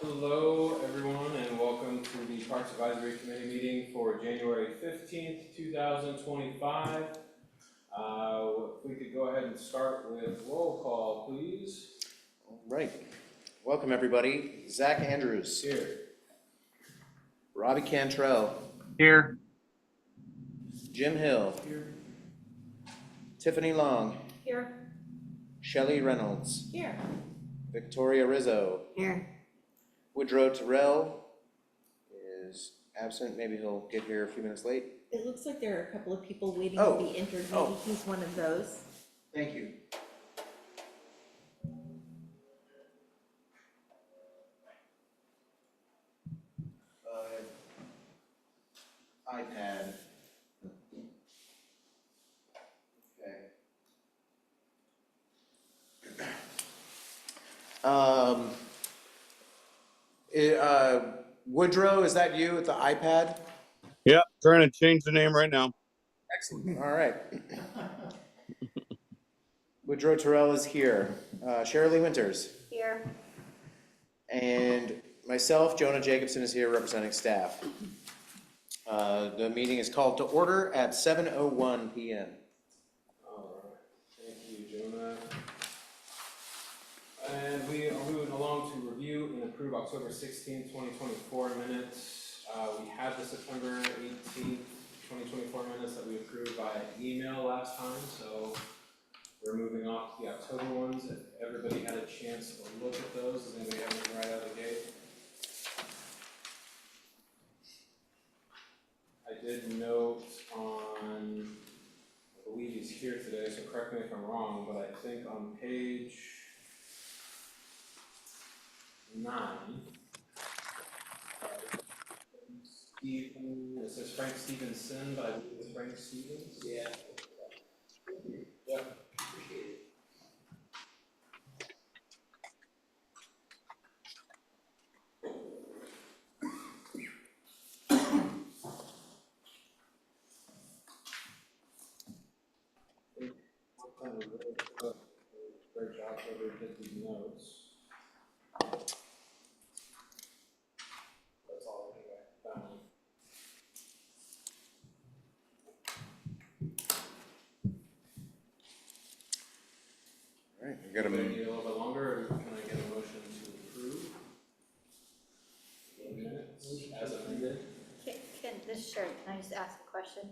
Hello, everyone, and welcome to the Parks Advisory Committee meeting for January 15th, 2025. If we could go ahead and start with roll call, please. All right. Welcome, everybody. Zach Andrews. Here. Robbie Cantrell. Here. Jim Hill. Here. Tiffany Long. Here. Shelley Reynolds. Here. Victoria Rizzo. Here. Woodrow Terrell is absent. Maybe he'll get here a few minutes late. It looks like there are a couple of people waiting Oh. to be entered. Maybe Oh. he's one of those. Thank you. iPad. Okay. Woodrow, is that you with the iPad? Yeah, trying to change the name right now. Excellent. All right. Woodrow Terrell is here. Shirley Winters. Here. And myself, Jonah Jacobson, is here representing staff. The meeting is called to order at 7:01 p.m. All right, thank you, Jonah. And we are moving along to review and approve October 16th, 2024 minutes. We had the September 18th, 2024 minutes that we approved by email last time, so we're moving off to the October ones. If everybody had a chance to look at those, does anybody have anything right out of the gate? I did note on, I believe he's here today, so correct me if I'm wrong, but I think on page 9, Stephen, it says Frank Stevenson, but I believe it's Frank Stevens. Yeah. Yep. Appreciate it. Great job, whoever did these notes. That's all I found. All right, we got Do I a need a little bit longer, or can I get a motion to approve the minutes as amended? This is Sherry, can I just ask a question?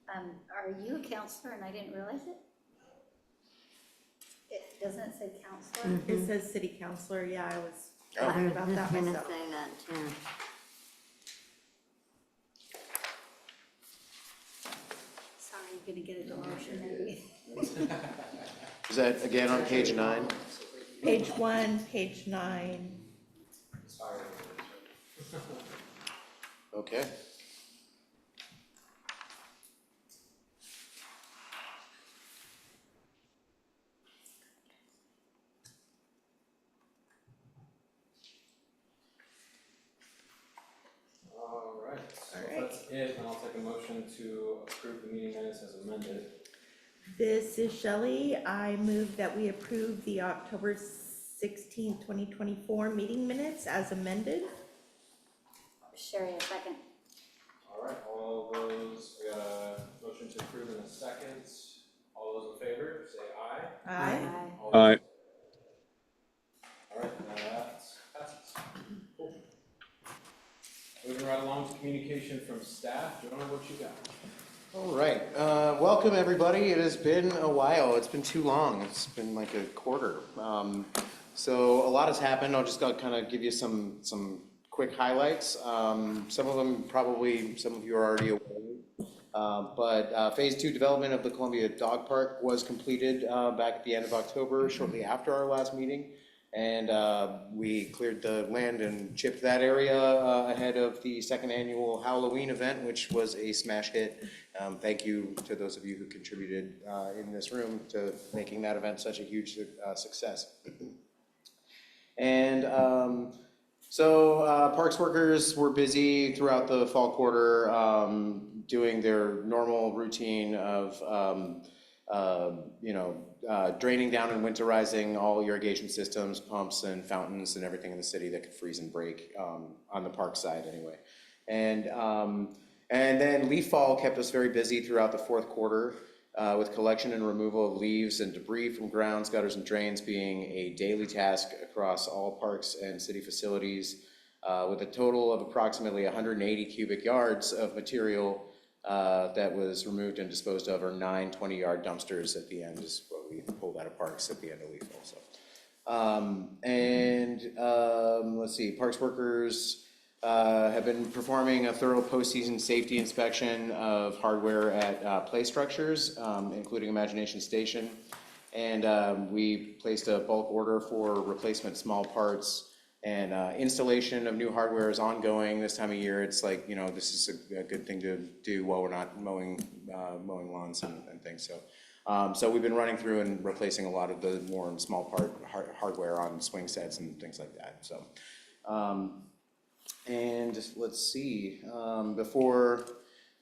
Are you a counselor and I didn't realize it? Doesn't it say counselor? It says city councilor. Yeah, I was Oh. talking about that Gonna myself. say that too. Sorry, you're gonna get a demotion maybe. Is that again on page 9? Page 1, page 9. Sorry. Okay. All right, so All if right. that's it, then I'll take a motion to approve the meeting minutes as amended. This is Shelley. I move that we approve the October 16th, 2024 meeting minutes as amended. Sherry, a second. All right, all those, we got a motion to approve in a second. All those in favor, say aye. Aye. All Aye. those- All right, now that passes. Cool. Moving right along to communication from staff. Jonah, what you got? All right. Welcome, everybody. It has been a while. It's been too long. It's been like a quarter. So a lot has happened. I'll just kind of give you some quick highlights. Some of them probably some of you are already aware. But phase 2 development of the Columbia Dog Park was completed back at the end of October, shortly after our last meeting. And we cleared the land and chipped that area ahead of the second annual Halloween event, which was a smash hit. Thank you to those of you who contributed in this room to making that event such a huge success. And so parks workers were busy throughout the fall quarter doing their normal routine of draining down and winterizing all irrigation systems, pumps and fountains and everything in the city that could freeze and break, on the park side anyway. And then leaf fall kept us very busy throughout the fourth quarter, with collection and removal of leaves and debris from grounds, gutters and drains being a daily task across all parks and city facilities, with a total of approximately 180 cubic yards of material that was removed and disposed of, or 9 20-yard dumpsters at the end is what we pulled out of parks at the end of leaf fall. So, let's see, parks workers have been performing a thorough postseason safety inspection of hardware at play structures, including Imagination Station. And we placed a bulk order for replacement small parts, and installation of new hardware is ongoing this time of year. It's like, this is a good thing to do while we're not mowing lawns and things. So we've been running through and replacing a lot of the more small part hardware on swing sets and things like that. So, and let's see, before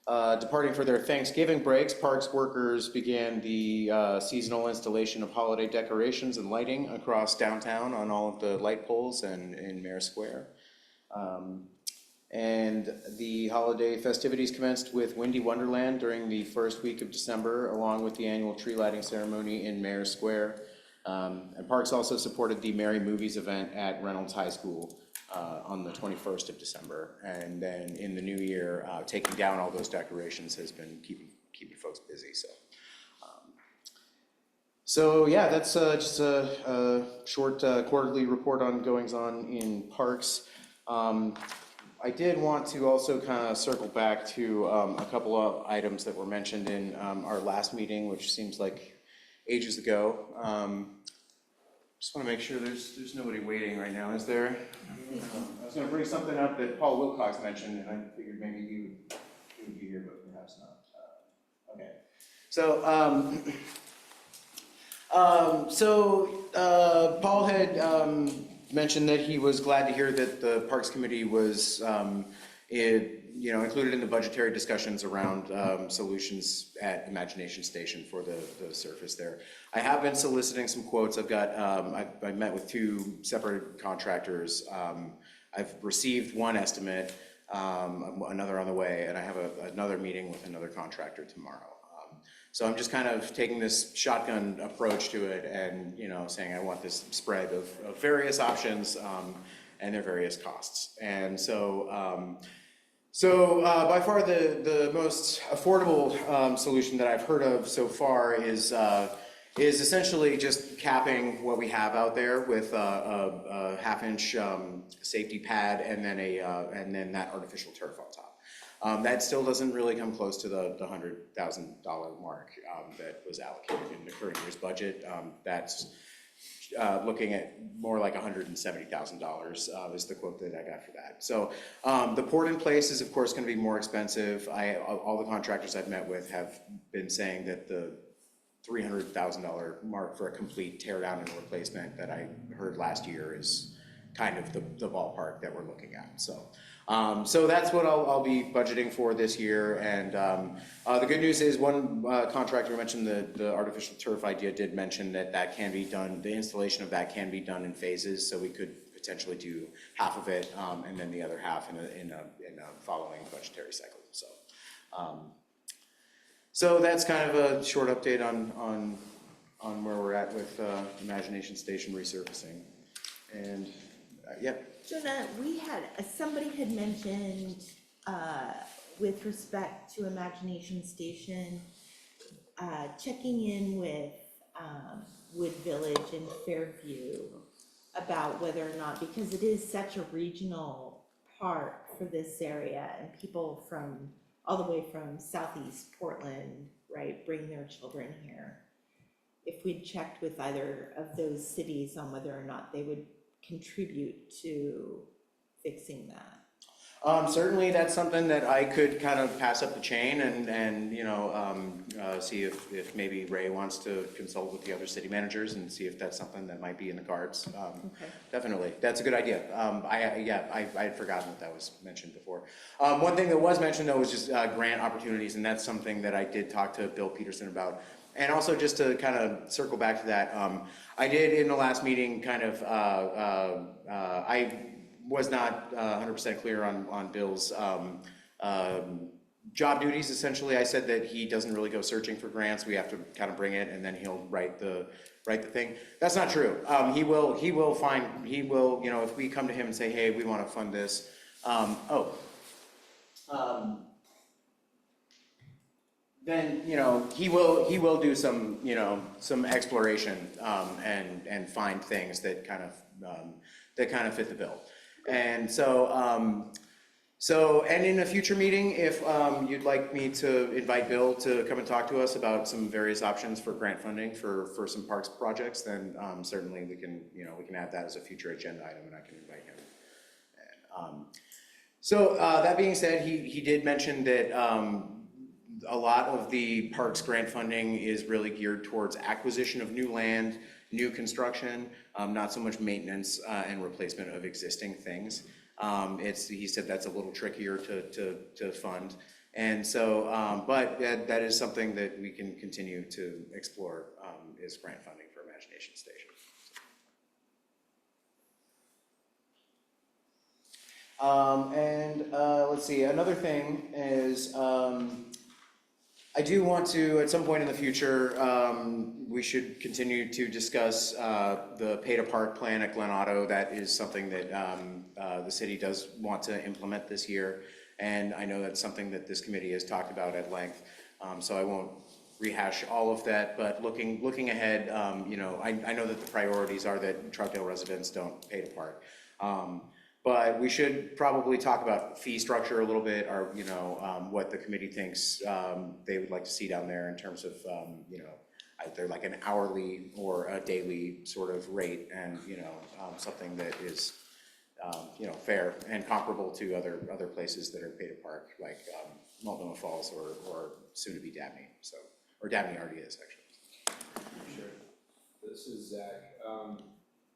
departing for their Thanksgiving breaks, parks workers began the seasonal installation of holiday decorations and lighting across downtown on all of the light poles and in Mayor Square. And the holiday festivities commenced with Windy Wonderland during the first week of December, along with the annual tree lighting ceremony in Mayor Square. And Parks also supported the Merry Movies event at Reynolds High School on the 21st of December. And then in the new year, taking down all those decorations has been keeping folks busy. So yeah, that's just a short quarterly report on goings on in parks. I did want to also kind of circle back to a couple of items that were mentioned in our last meeting, which seems like ages ago. Just want to make sure there's nobody waiting right now, is there? I was going to bring something up that Paul Wilcox mentioned, and I figured maybe he would be here, but perhaps not. Okay. So, Paul had mentioned that he was glad to hear that the Parks Committee was included in the budgetary discussions around solutions at Imagination Station for the surface there. I have been soliciting some quotes. I've got, I met with 2 separate contractors. I've received one estimate, another on the way, and I have another meeting with another contractor tomorrow. So I'm just kind of taking this shotgun approach to it and, saying I want this spread of various options and their various costs. And so, by far the most affordable solution that I've heard of so far is essentially just capping what we have out there with a half-inch safety pad and then that artificial turf on top. That still doesn't really come close to the $100,000 mark that was allocated in the current year's budget. That's looking at more like $170,000 is the quote that I got for that. So the port in place is of course going to be more expensive. All the contractors I've met with have been saying that the $300,000 mark for a complete tear down and replacement that I heard last year is kind of the ballpark that we're looking at. So that's what I'll be budgeting for this year. And the good news is one contractor mentioned the artificial turf idea did mention that can be done, the installation of that can be done in phases, so we could potentially do half of it and then the other half in a following budgetary cycle. So that's kind of a short update on where we're at with Imagination Station resurfacing. And yeah. Jonah, somebody had mentioned with respect to Imagination Station, checking in with Wood Village and Fairview about whether or not, because it is such a regional park for this area, and people from all the way from southeast Portland, right, bring their children here. If we'd checked with either of those cities on whether or not they would contribute to fixing that. Certainly that's something that I could kind of pass up the chain and see if maybe Ray wants to consult with the other city managers and see if that's something that might be in the cards. Okay. Definitely, that's a good idea. I had forgotten that was mentioned before. One thing that was mentioned though was just grant opportunities, and that's something that I did talk to Bill Peterson about. And also just to kind of circle back to that, I did in the last meeting kind of, I was not 100% clear on Bill's job duties. Essentially, I said that he doesn't really go searching for grants. We have to kind of bring it and then he'll write the thing. That's not true. He will, you know, if we come to him and say, hey, we want to fund this. Then, you know, he will do some, you know, some exploration and find things that kind of fit the bill. And so, and in a future meeting, if you'd like me to invite Bill to come and talk to us about some various options for grant funding for some parks projects, then certainly we can, you know, we can add that as a future agenda item and I can invite him. And, so that being said, he did mention that a lot of the parks grant funding is really geared towards acquisition of new land, new construction, not so much maintenance and replacement of existing things. He said that's a little trickier to fund. And so, but that is something that we can continue to explore is grant funding for Imagination Station. Let's see, another thing is, I do want to, at some point in the future, we should continue to discuss the pay to park plan at Glen Otto. That is something that the city does want to implement this year. And I know that's something that this committee has talked about at length. So I won't rehash all of that, but looking ahead, you know, I know that the priorities are that Troutdale residents don't pay to park. But we should probably talk about fee structure a little bit, or, you know, what the committee thinks they would like to see down there in terms of, you know, either like an hourly or a daily sort of rate, and, you know, something that is, you know, fair and comparable to other places that are pay to park, like Multnomah Falls or soon to be Dabney. So, or Dabney already is actually. Sure. This is Zach.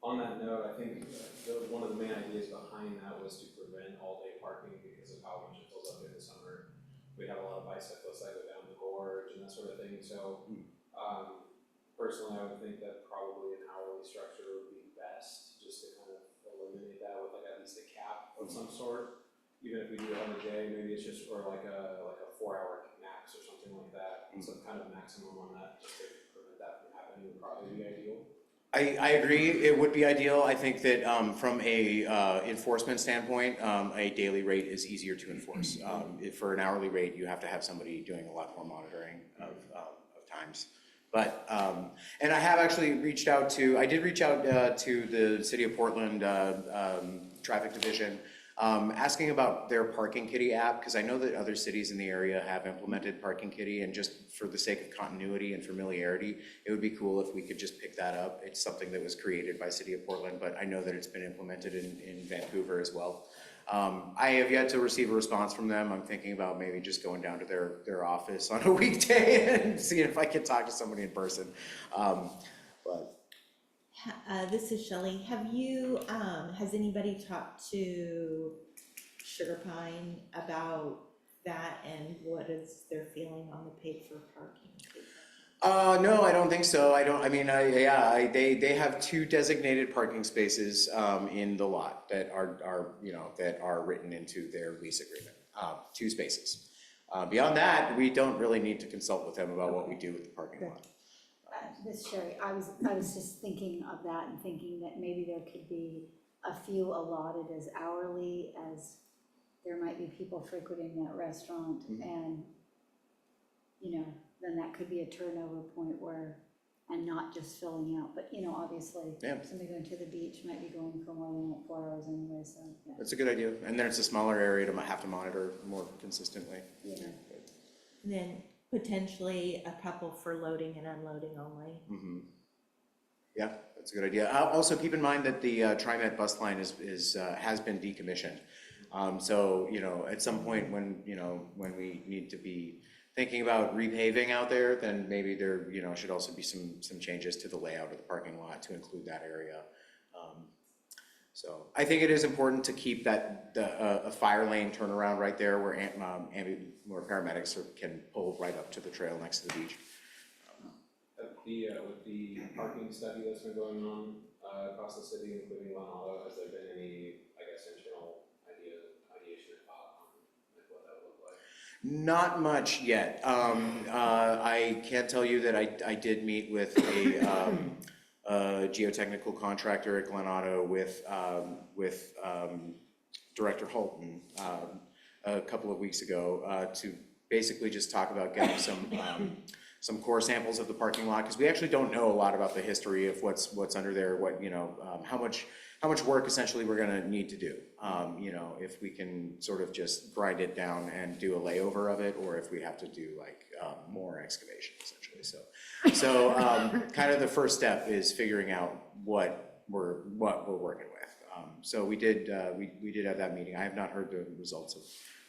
On that note, I think one of the main ideas behind that was to prevent all-day parking because of how much it fills up in the summer. We have a lot of bicyclists that go down the gorge and that sort of thing. So personally, I would think that probably an hourly structure would be best, just to kind of eliminate that with like at least a cap of some sort. Even if we do it on a day, maybe it's just for like a 4-hour max or something like that. Some kind of maximum on that, just to prevent that from happening, would probably be ideal. I agree, it would be ideal. I think that from a enforcement standpoint, a daily rate is easier to enforce. For an hourly rate, you have to have somebody doing a lot more monitoring of times. But, and I have actually reached out to, to the City of Portland Traffic Division, asking about their Parking Kitty app, because I know that other cities in the area have implemented Parking Kitty, and just for the sake of continuity and familiarity, it would be cool if we could just pick that up. It's something that was created by City of Portland, but I know that it's been implemented in Vancouver as well. I have yet to receive a response from them. I'm thinking about maybe just going down to their office on a weekday and seeing if I can talk to somebody in person. This is Shelley. Have you, has anybody talked to Sugar Pine about that, and what is their feeling on the paid for parking? No, I don't think so. They have 2 designated parking spaces in the lot that are that are written into their lease agreement. 2 spaces. Beyond that, we don't really need to consult with them about what we do with the parking lot. This Sherry, I was just thinking of that and thinking that maybe there could be a few allotted as hourly, as there might be people frequenting that restaurant, and, you know, then that could be a turnover point where, and not just filling out, but, you know, obviously, somebody going to the beach might be going for more than like 4 hours anyway, so, yeah. That's a good idea. And then it's a smaller area to have to monitor more consistently. Yeah. And then potentially a couple for loading and unloading only. Yeah, that's a good idea. Also, keep in mind that the TriMet bus line has been decommissioned. So, you know, at some point when we need to be thinking about repaving out there, then maybe there, you know, should also be some changes to the layout of the parking lot to include that area. So I think it is important to keep a fire lane turnaround right there where paramedics can pull right up to the trail next to the beach. with the parking study that's been going on, across the city, including Glen Auto, has there been any, I guess, internal ideation or thought on like what that would look like? Not much yet. I can tell you that I did meet with a geotechnical contractor at Glen Auto with Director Holton a couple of weeks ago to basically just talk about getting some core samples of the parking lot, because we actually don't know a lot about the history of what's under there, what, you know, how much work essentially we're gonna need to do. You know, if we can sort of just grind it down and do a layover of it, or if we have to do like more excavation essentially. So kind of the first step is figuring out what we're working with. So we did have that meeting. I have not heard the results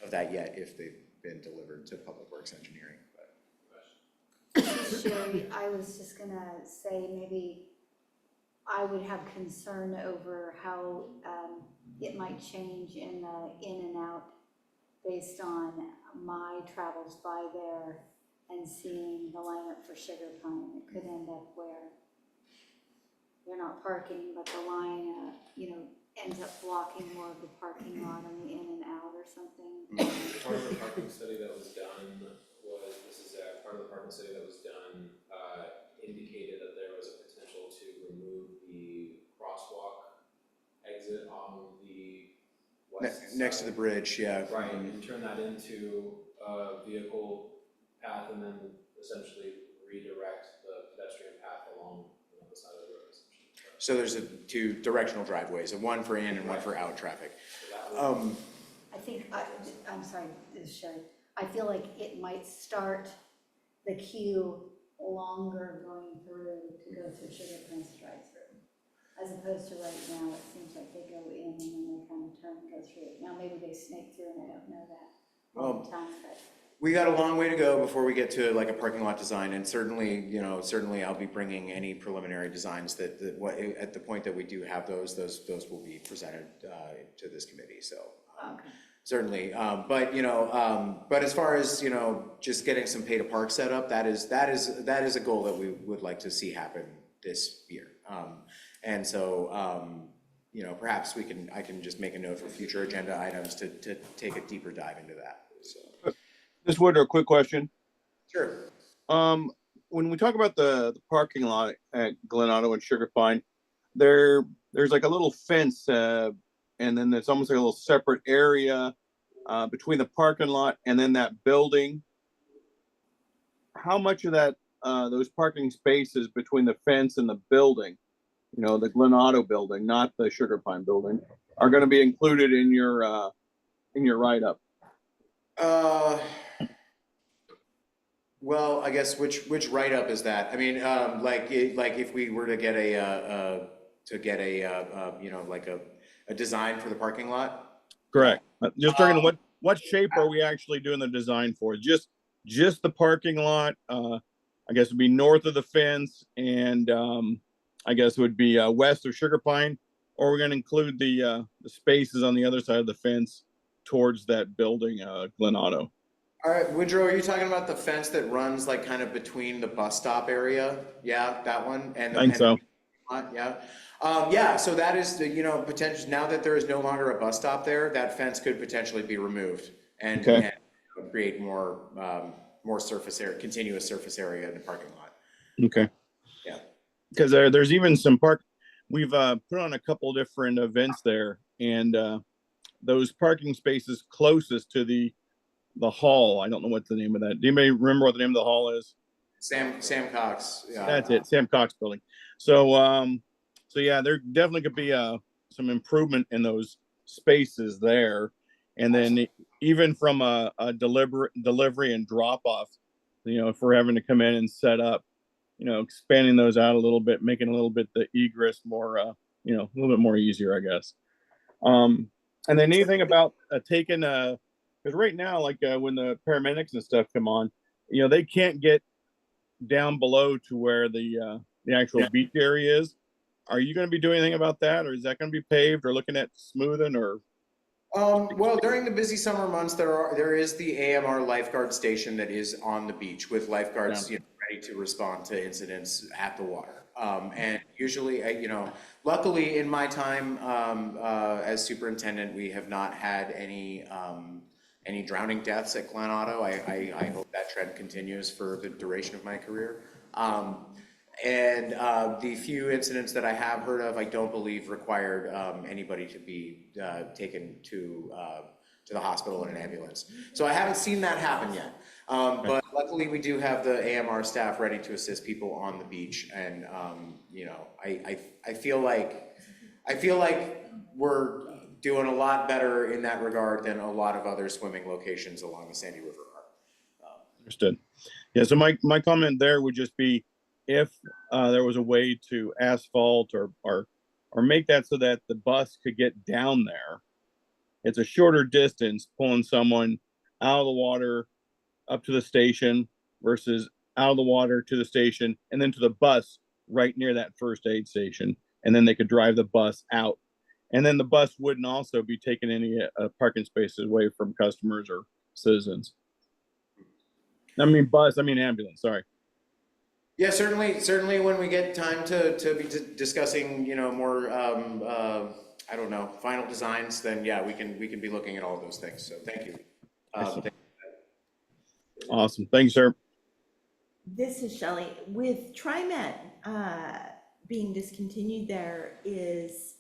of that yet, if they've been delivered to Public Works Engineering. Sherry, I was just gonna say, maybe I would have concern over how it might change in the in and out based on my travels by there and seeing the lineup for Sugar Pine. It could end up where they're not parking, but the line, you know, ends up blocking more of the parking lot on the in and out or something. Part of the parking study that was done part of the parking study that was done, indicated that there was a potential to remove the crosswalk exit on the west side. Next to the bridge, yeah. Right, and turn that into a vehicle path and then essentially redirect the pedestrian path along the side of the road essentially. So there's two directional driveways, one for in and one for out traffic. I think, I'm sorry, this is Sherry. I feel like it might start the queue longer going through to go through Sugar Pine's drive-through. As opposed to right now, it seems like they go in and then they kind of turn and go through. Now, maybe they snake through and I don't know that all the time, but. We got a long way to go before we get to like a parking lot design, and certainly I'll be bringing any preliminary designs that at the point that we do have those will be presented to this committee. So Okay. certainly, but as far as just getting some pay to park set up, that is a goal that we would like to see happen this year. And so perhaps I can just make a note for future agenda items to take a deeper dive into that. So. Ms. Woodrow, quick question. Sure. When we talk about the parking lot at Glen Auto and Sugar Pine, there's like a little fence, and then there's almost like a little separate area between the parking lot and then that building. How much of that those parking spaces between the fence and the building, the Glen Auto building, not the Sugar Pine building, are going to be included in your write-up? Well, I guess which write-up is that? I mean, like if we were to get a design for the parking lot. Correct. Just talking what shape are we actually doing the design for? Just the parking lot. I guess it would be north of the fence, and I guess it would be west of Sugar Pine, or we're going to include the spaces on the other side of the fence towards that building, Glen Auto. All right, Woodrow, are you talking about the fence that runs like kind of between the bus stop area? Yeah, that one? I think so. Yeah, so that is the, potential, now that there is no longer a bus stop there, that fence could potentially be removed and create more surface area, continuous surface area in the parking lot. Okay. Yeah. Because there's even some we've put on a couple different events there, and those parking spaces closest to the hall, I don't know what the name of that. Do anybody remember what the name of the hall is? Sam Cox. Yeah. That's it, Sam Cox building. So yeah, there definitely could be some improvement in those spaces there, and then even from a delivery and drop off, if we're having to come in and set up, expanding those out a little bit, making a little bit the egress more, a little bit more easier, I guess. And then anything about taking because right now, like when the paramedics and stuff come on, they can't get down below to where the actual beach area is. Are you going to be doing anything about that, or is that going to be paved, or looking at smoothing, or? Well, during the busy summer months, there is the AMR lifeguard station that is on the beach with lifeguards ready ready to respond to incidents at the water. And usually, luckily in my time as superintendent, we have not had any drowning deaths at Glen Otto. I hope that trend continues for the duration of my career. And the few incidents that I have heard of, I don't believe required anybody to be taken to the hospital in an ambulance. So I haven't seen that happen yet. But luckily we do have the AMR staff ready to assist people on the beach. And, I feel like we're doing a lot better in that regard than a lot of other swimming locations along the Sandy River are. Understood. Yeah, so my comment there would just be if there was a way to asphalt or make that so that the bus could get down there. It's a shorter distance pulling someone out of the water up to the station versus out of the water to the station and then to the bus right near that first aid station. And then they could drive the bus out. And then the bus wouldn't also be taking any parking spaces away from customers or citizens. I mean ambulance, sorry. Yeah, certainly when we get time to be discussing, more, I don't know, final designs, then yeah, we can be looking at all of those things. So thank you. Awesome. Thank you, sir. This is Shelley. With TriMet being discontinued, there is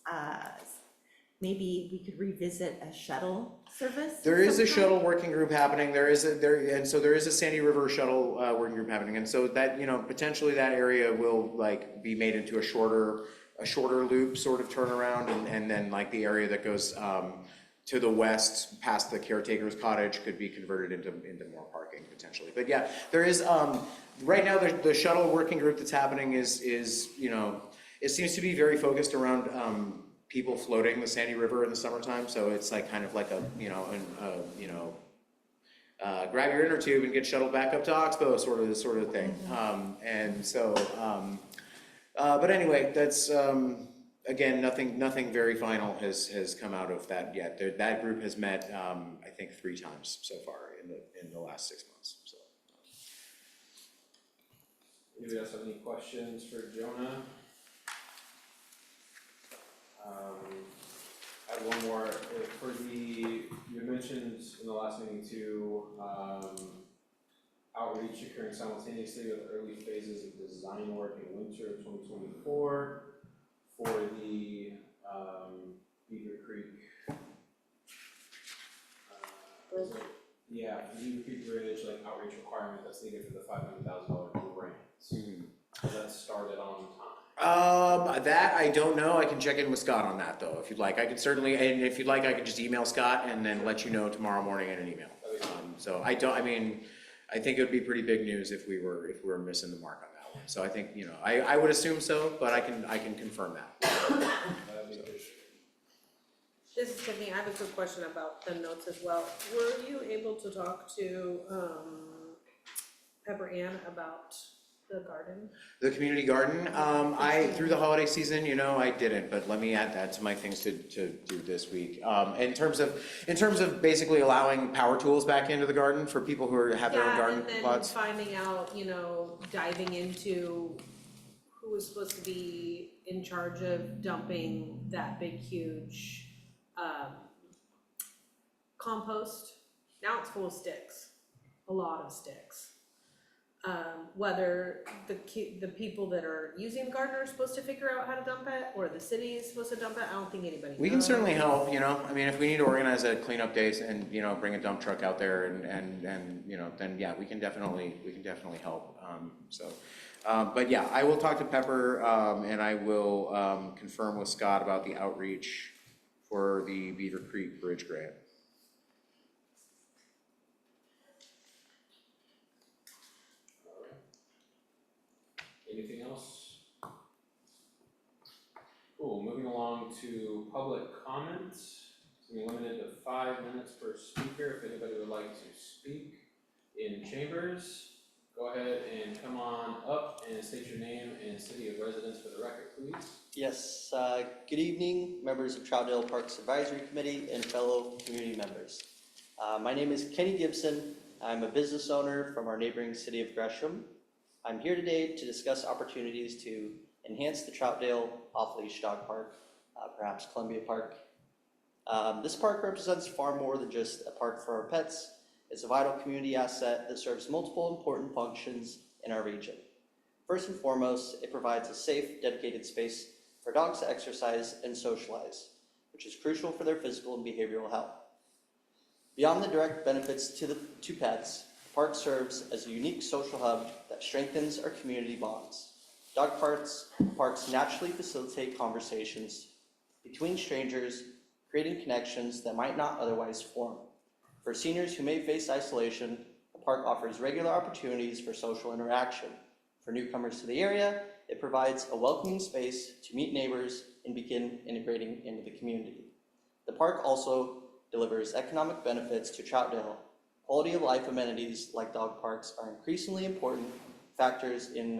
maybe we could revisit a shuttle service. There is a sometime? shuttle working group happening. There is a Sandy River shuttle working group happening, and so that potentially that area will like be made into a shorter loop sort of turnaround, and then like the area that goes to the west past the caretaker's cottage could be converted into more parking potentially. But yeah, there is right now the shuttle working group that's happening is it seems to be very focused around people floating the Sandy River in the summertime. So it's like kind of like a grab your inner tube and get shuttled back up to Oxbow sort of thing. And so but anyway, that's again, nothing very final has come out of that yet. That group has met, I think 3 times so far in the last 6 months. So. Anybody else have any questions for Jonah? I have one more. You mentioned in the last meeting too, outreach occurring simultaneously with early phases of design work in winter of 2024 for the Beaver Creek. Yeah, for the Beaver Creek Bridge, like outreach requirement that's needed for the $500,000 grant. So that started on time. That I don't know. I can check in with Scott on that though, if you'd like. I could certainly, and if you'd like, I could just email Scott and then let you know tomorrow morning in an email. So I think it would be pretty big news if we were missing the mark on that one. So I think, I would assume so, but I can confirm that. This is Tiffany. I have a quick question about the notes as well. Were you able to talk to Pepper Ann about the garden? The community garden, through the holiday season, I didn't, but let me add that to my things to do this week. In terms of basically allowing power tools back into the garden for people who have their own garden plots. And then finding out, diving into who was supposed to be in charge of dumping that big, huge compost. Now it's full of sticks, a lot of sticks. Whether the people that are using the garden are supposed to figure out how to dump it, or the city is supposed to dump it, I don't think anybody knows. We can certainly help, if we need to organize a cleanup day and, bring a dump truck out there and then yeah, we can definitely help. But yeah, I will talk to Pepper, and I will confirm with Scott about the outreach for the Beaver Creek Bridge grant. Anything else? Cool, moving along to public comments. It's gonna be limited to 5 minutes per speaker. If anybody would like to speak in chambers, go ahead and come on up and state your name and city of residence for the record, please. Yes, good evening, members of Troutdale Parks Advisory Committee and fellow community members. My name is Kenny Gibson. I'm a business owner from our neighboring city of Gresham. I'm here today to discuss opportunities to enhance the Troutdale off-leash dog park, perhaps Columbia Park. This park represents far more than just a park for our pets. It's a vital community asset that serves multiple important functions in our region. First and foremost, it provides a safe, dedicated space for dogs to exercise and socialize, which is crucial for their physical and behavioral health. Beyond the direct benefits to pets, the park serves as a unique social hub that strengthens our community bonds. Dog parks naturally facilitate conversations between strangers, creating connections that might not otherwise form. For seniors who may face isolation, the park offers regular opportunities for social interaction. For newcomers to the area, it provides a welcoming space to meet neighbors and begin integrating into the community. The park also delivers economic benefits to Troutdale. Quality of life amenities like dog parks are increasingly important factors in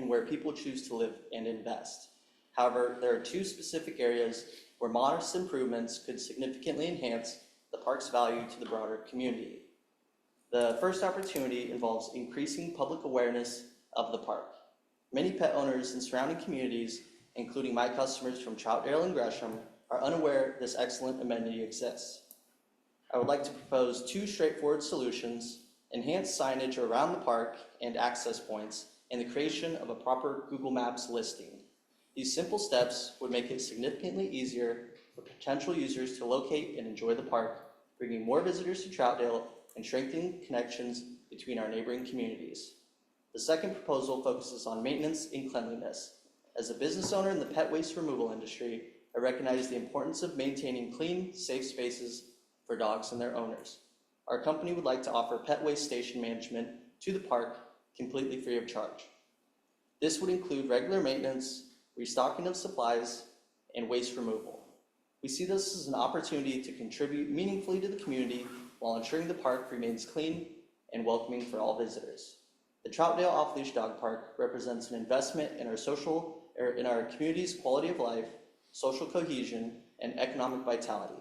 where people choose to live and invest. However, there are two specific areas where modest improvements could significantly enhance the park's value to the broader community. The first opportunity involves increasing public awareness of the park. Many pet owners in surrounding communities, including my customers from Troutdale and Gresham, are unaware this excellent amenity exists. I would like to propose two straightforward solutions: enhanced signage around the park and access points, and the creation of a proper Google Maps listing. These simple steps would make it significantly easier for potential users to locate and enjoy the park, bringing more visitors to Troutdale and strengthening connections between our neighboring communities. The second proposal focuses on maintenance and cleanliness. As a business owner in the pet waste removal industry, I recognize the importance of maintaining clean, safe spaces for dogs and their owners. Our company would like to offer pet waste station management to the park completely free of charge. This would include regular maintenance, restocking of supplies, and waste removal. We see this as an opportunity to contribute meaningfully to the community while ensuring the park remains clean and welcoming for all visitors. The Troutdale Off-Leash Dog Park represents an investment in our community's quality of life, social cohesion, and economic vitality.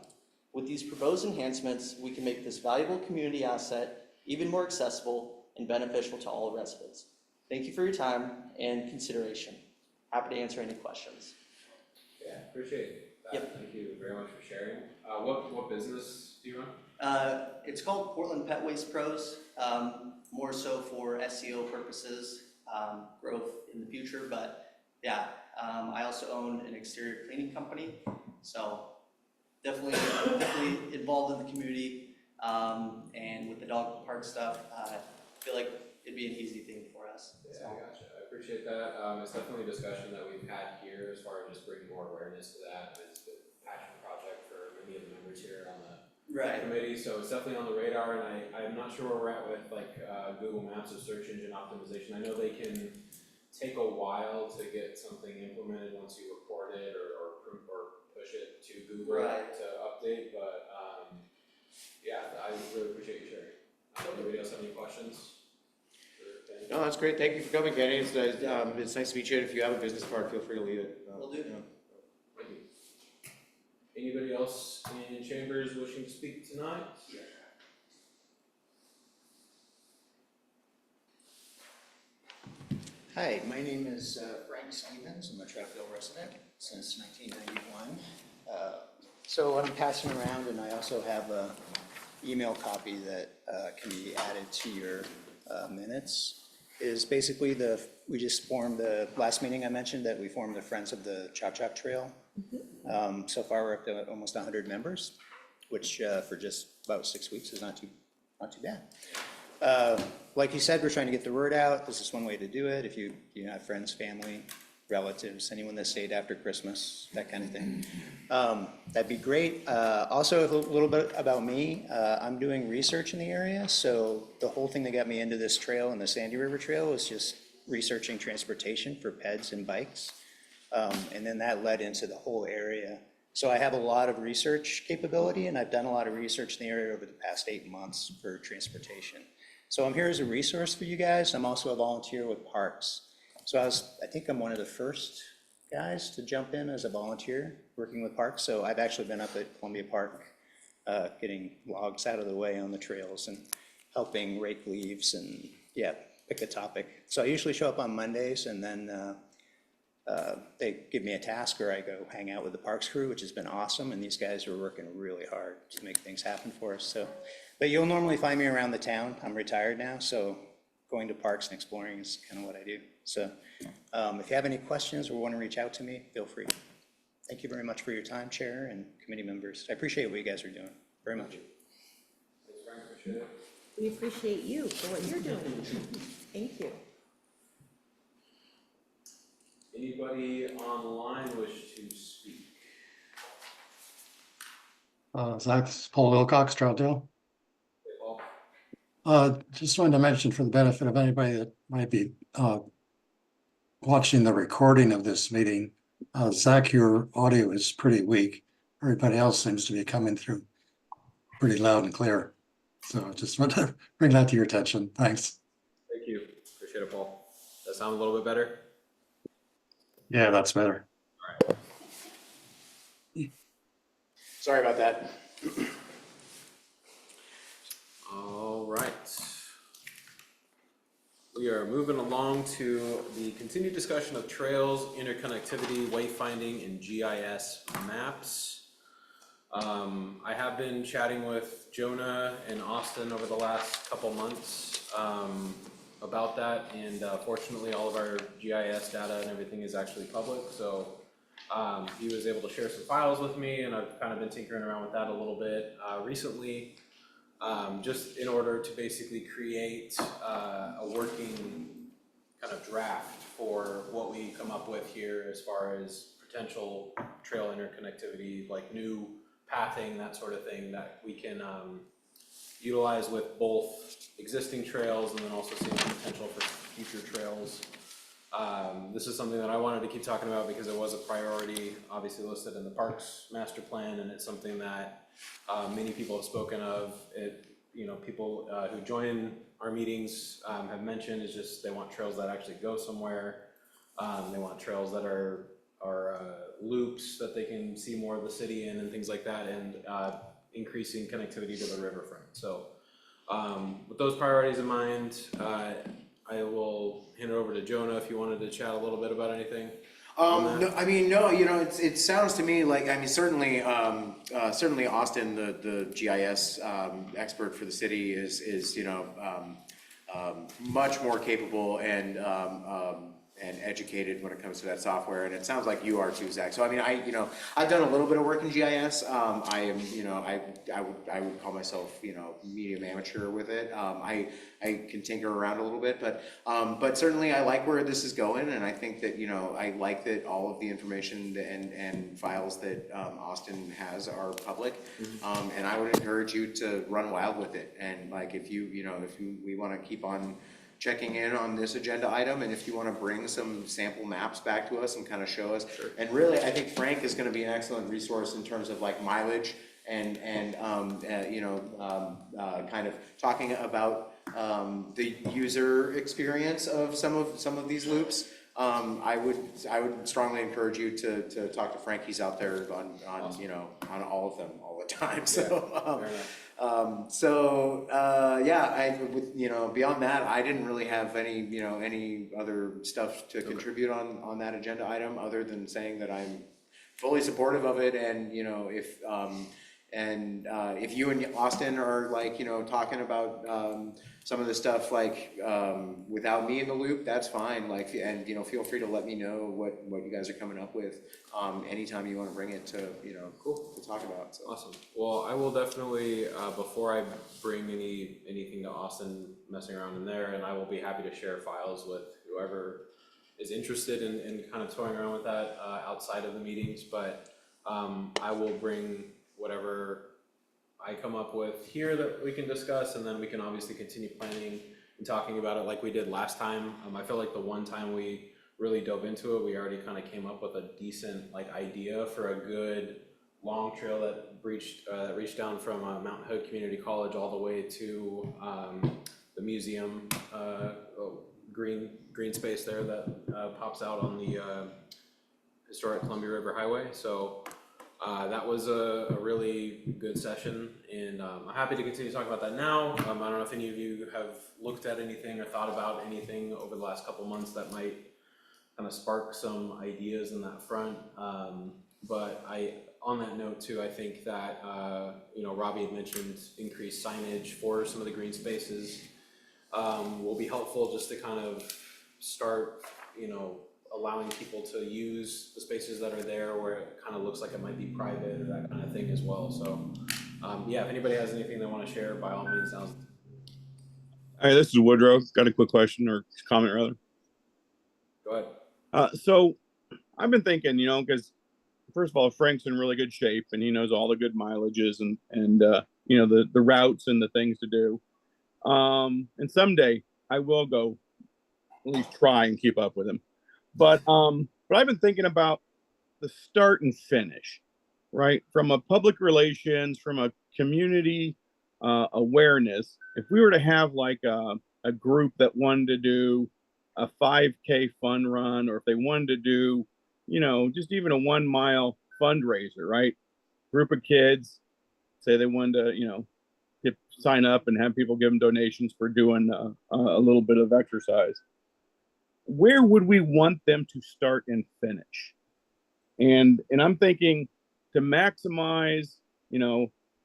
With these proposed enhancements, we can make this valuable community asset even more accessible and beneficial to all residents. Thank you for your time and consideration. Happy to answer any questions. Yeah, appreciate that. Yep. Thank you very much for sharing. What business do you run? It's called Portland Pet Waste Pros, more so for SEO purposes, growth in the future, but yeah, I also own an exterior cleaning company, so definitely involved in the community, and with the dog park stuff, I feel like it'd be an easy thing for us. Yeah, So. I gotcha. I appreciate that. It's definitely a discussion that we've had here as far as just bringing more awareness to that. And it's been a passion project for many of the members here on the committee, so it's definitely on the radar. And I'm not sure where we're at with Google Maps or search engine optimization. I know they can take a while to get something implemented once you report it or push it to Google to update. But yeah, I really appreciate you sharing. Anybody else have any questions? No, that's great. Thank you for coming, Kenny. It's nice to meet you. And if you have a business card, feel free to leave it. Will do. Thank you. Anybody else in chambers wishing to speak tonight? Hi, my name is Frank Stevens. I'm a Troutdale resident since 1991. So what I'm passing around, and I also have a email copy that can be added to your minutes, is basically we just formed the last meeting I mentioned that we formed the Friends of the Chop Chop Trail. So far we're up to almost 100 members, which for just about 6 weeks is not too bad. Like you said, we're trying to get the word out. This is one way to do it. If you have friends, family, relatives, anyone that stayed after Christmas, that kind of thing, that'd be great. Also, a little bit about me. I'm doing research in the area, so the whole thing that got me into this trail and the Sandy River Trail was just researching transportation for peds and bikes, and then that led into the whole area. So I have a lot of research capability, and I've done a lot of research in the area over the past 8 months for transportation. So I'm here as a resource for you guys. I'm also a volunteer with parks. So I think I'm one of the first guys to jump in as a volunteer working with parks. So I've actually been up at Columbia Park getting logs out of the way on the trails and helping rake leaves and yeah, pick a topic. So I usually show up on Mondays, and then they give me a task, or I go hang out with the parks crew, which has been awesome, and these guys are working really hard to make things happen for us. So, but you'll normally find me around the town. I'm retired now, so going to parks and exploring is kind of what I do. So if you have any questions or want to reach out to me, feel free. Thank you very much for your time, Chair and committee members. I appreciate what you guys are doing very much. Thanks, Frank, appreciate it. We appreciate you for what you're doing. Thank you. Anybody online wish to speak? Zach, this is Paul Wilcox, Troutdale. Hey, Paul. Just wanted to mention for the benefit of anybody that might be watching the recording of this meeting, Zach, your audio is pretty weak. Everybody else seems to be coming through pretty loud and clear. So just want to bring that to your attention. Thanks. Thank you, appreciate it, Paul. Does that sound a little bit better? Yeah, that's better. Sorry about that. All right. We are moving along to the continued discussion of trails, interconnectivity, wayfinding, and GIS maps. I have been chatting with Jonah and Austin over the last couple months about that, and fortunately all of our GIS data and everything is actually public, so he was able to share some files with me, and I've kind of been tinkering around with that a little bit recently, just in order to basically create a working kind of draft for what we come up with here as far as potential trail interconnectivity, like new pathing, that sort of thing that we can utilize with both existing trails and then also seeing the potential for future trails. This is something that I wanted to keep talking about because it was a priority, obviously listed in the Parks Master Plan, and it's something that many people have spoken of. It, you know, people who join our meetings have mentioned is just they want trails that actually go somewhere. They want trails that are loops that they can see more of the city in and things like that, and increasing connectivity to the riverfront. So with those priorities in mind, I will hand it over to Jonah if you wanted to chat a little bit about anything. No, I mean, no, you know, it sounds to me like, I mean, certainly Austin, the GIS expert for the city is you know, much more capable and educated when it comes to that software, and it sounds like you are too, Zach. So I mean, I've done a little bit of work in GIS. I am, you know, I would call myself, you know, medium amateur with it. I can tinker around a little bit, but certainly I like where this is going, and I think that, you know, I like that all of the information and files that Austin has are public, and I would encourage you to run wild with it. And like, if we want to keep on checking in on this agenda item, and if you want to bring some sample maps back to us and kind of show us. Sure. And really, I think Frank is going to be an excellent resource in terms of like mileage and kind of talking about the user experience of some of these loops. I would strongly encourage you to talk to Frank. He's out there on awesome. You know, on all of them all the time. So. Beyond that, I didn't really have any other stuff to contribute on that agenda item, other than saying that I'm fully supportive of it, and you know, if you and Austin are like, you know, talking about some of the stuff like without me in the loop, that's fine. Like, and you know, feel free to let me know what you guys are coming up with anytime you want to bring it to, you know, cool to talk about. So. Awesome. Well, I will definitely before I bring anything to Austin, messing around in there, and I will be happy to share files with whoever is interested in kind of toying around with that outside of the meetings. But I will bring whatever I come up with here that we can discuss, and then we can obviously continue planning and talking about it like we did last time. I feel like the one time we really dove into it, we already kind of came up with a decent like idea for a good long trail that reached down from Mountain Hood Community College all the way to the museum, green space there that pops out on the historic Columbia River Highway. So That was a really good session, and I'm happy to continue to talk about that now. I don't know if any of you have looked at anything or thought about anything over the last couple months that might kind of spark some ideas in that front. But on that note too, I think that, Robbie had mentioned increased signage for some of the green spaces will be helpful just to kind of start, allowing people to use the spaces that are there where it kind of looks like it might be private or that kind of thing as well. So, if anybody has anything they want to share, by all means, now's. Hey, this is Woodrow. Got a quick question or comment rather. Go ahead. So I've been thinking, because first of all, Frank's in really good shape and he knows all the good mileages and the routes and the things to do. And someday I will go at least try and keep up with him. But I've been thinking about the start and finish, right? From a public relations, from a community awareness, if we were to have like a group that wanted to do a 5K fun run, or if they wanted to do, just even a 1 mile fundraiser, right? Group of kids, say they wanted to, sign up and have people give them donations for doing a little bit of exercise. Where would we want them to start and finish? And I'm thinking to maximize,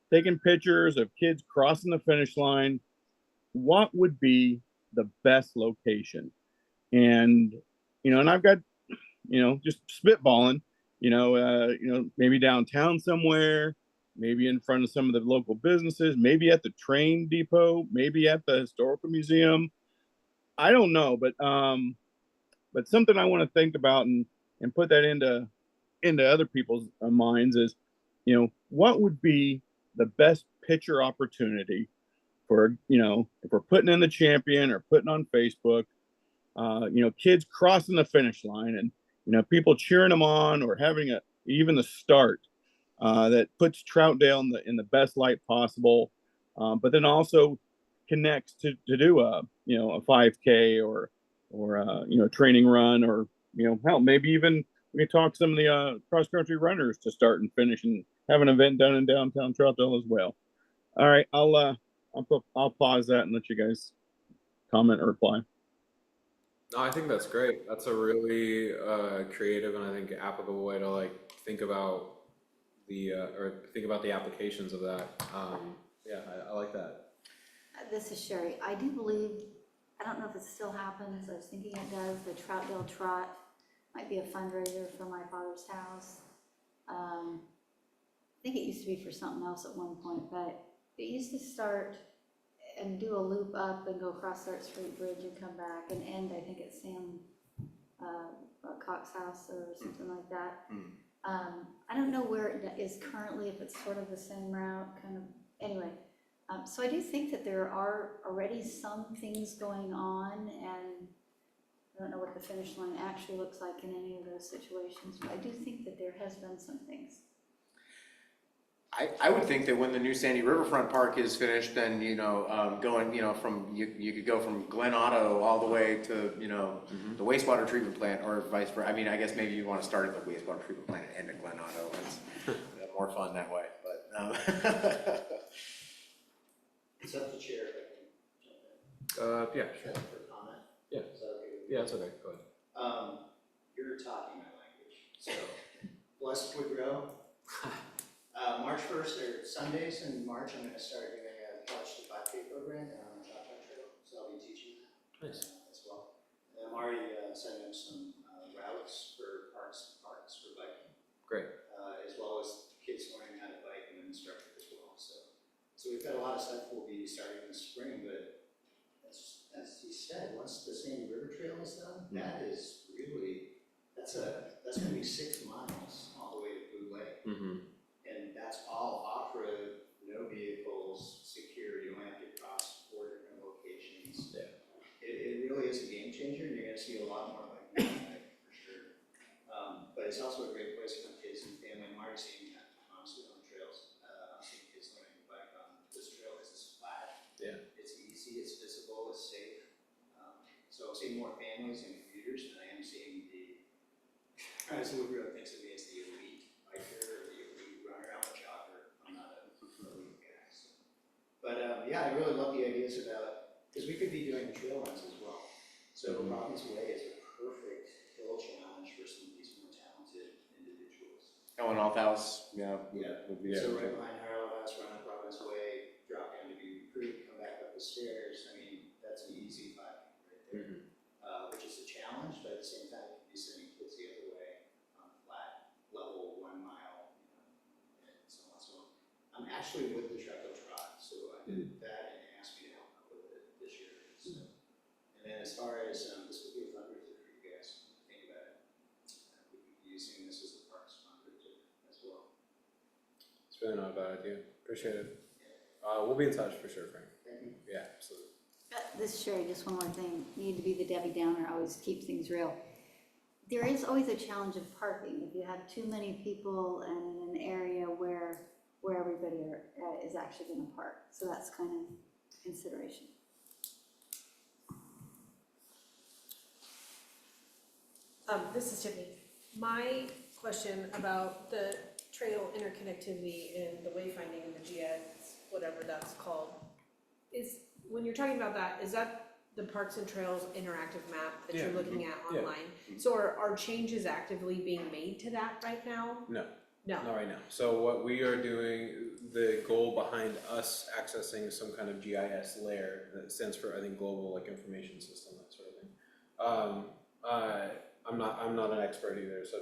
taking pictures of kids crossing the finish line, what would be the best location? And, and I've got, just spitballing, maybe downtown somewhere, maybe in front of some of the local businesses, maybe at the train depot, maybe at the historical museum. I don't know, but something I want to think about and put that into other people's minds is, what would be the best picture opportunity for, if we're putting in the champion or putting on Facebook, kids crossing the finish line and, people cheering them on or having even the start that puts Troutdale in the best light possible, but then also connects to do a 5K or training run, or hell, maybe even we can talk some of the cross country runners to start and finish and have an event done in downtown Troutdale as well. All right, I'll pause that and let you guys comment or reply. No, I think that's great. That's a really creative and I think applicable way to think about the applications of that. I like that. This is Sherry. I do believe, I don't know if it still happens, I was thinking it does, the Troutdale Trot might be a fundraiser for my father's house. I think it used to be for something else at one point, but it used to start and do a loop up and go across Third Street Bridge and come back and end, I think, at Sam Cox's house or something like that. I don't know where it is currently, if it's sort of the same route, kind of, anyway. So I do think that there are already some things going on, and I don't know what the finish line actually looks like in any of those situations, but I do think that there has been some things. I would think that when the new Sandy Riverfront Park is finished, then, going, from, you could go from Glen Otto all the way to, the wastewater treatment plant, or vice versa. I mean, I guess maybe you want to start at the wastewater treatment plant and end at Glen Otto. It's more fun that way, but. It's up to chair if I can jump in. Yeah, sure. For comment? Yeah. Is that okay with you? Yeah, it's okay. Go ahead. You're talking my language, so blessed Woodrow. March 1st, or Sundays in March, I'm going to start doing a Couch to 5K program down on the Troutdale Trail, so I'll be teaching that as well. And I'm already setting up some routes for parks for biking. Great. As well as kids learning how to bike and an instructor as well. So we've got a lot of stuff we'll be starting in the spring, but as he said, once the Sandy River Trail is done, that is really, that's going to be 6 miles all the way to Blue Lake. And that's all off-road, no vehicles, secure, you don't have to cross 4 different locations. Yeah. It really is a game changer, and you're going to see a lot more like that, for sure. But it's also a great place for kids and family. I'm already seeing that, honestly, on trails. I'm seeing kids learning to bike on this trail because it's flat. Yeah. It's easy, it's visible, it's safe. So I'm seeing more families and commuters than I am seeing as Woodrow thinks of me as the elite biker or the elite yeah, I really love the ideas about, because we could be doing trail runs as well. So Robbins Way is a perfect hill challenge for some of these more talented individuals. Ellen House, yeah. Yeah, would be so there. right behind Harlow House, run up Robbins Way, drop down to Beauty Creek, come back up the stairs, I mean, that's an easy 5K right there. Which is a challenge, but at the same time, you can be sending kids the other way on flat, level, 1 mile, and so on. So I'm actually with the Troutdale Trot, so I did that and asked me to help out with it this year. So. And then as far as, this would be a fundraiser for you guys, think about it. We could be using this as a parks fundraiser as well. It's really not a bad idea. Appreciate it. We'll be in touch for sure, Frank. Thank you. Yeah, absolutely. This is Sherry, just one more thing, need to be the Debbie Downer, always keep things real. There is always a challenge of parking, if you have too many people and in an area where everybody is actually gonna park, so that's kind of a consideration. This is Tiffany. My question about the trail interconnectivity and the wayfinding and the GS, whatever that's called, is, when you're talking about that, is that the Parks and Trails interactive map that you're Yeah. looking at Yeah. online? So are changes actively being made to that right now? No. No. Not right now. So what we are doing, the goal behind us accessing some kind of GIS layer that stands for, I think, Global like Information System, that sort of thing. I'm not an expert either, so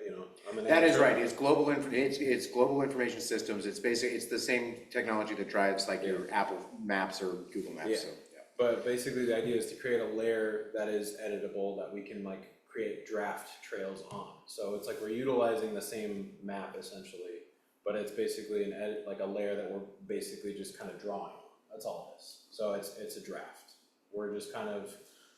you know, I'm an That is amateur. right, it's it's global information systems, it's basically, it's the same technology that drives like your Apple Maps or Google Maps, Yeah. so, yeah. But basically the idea is to create a layer that is editable that we can like create draft trails on. So it's like we're utilizing the same map essentially, but it's basically an edit, like a layer that we're basically just kind of drawing on. That's all it is. So it's a draft. We're just kind of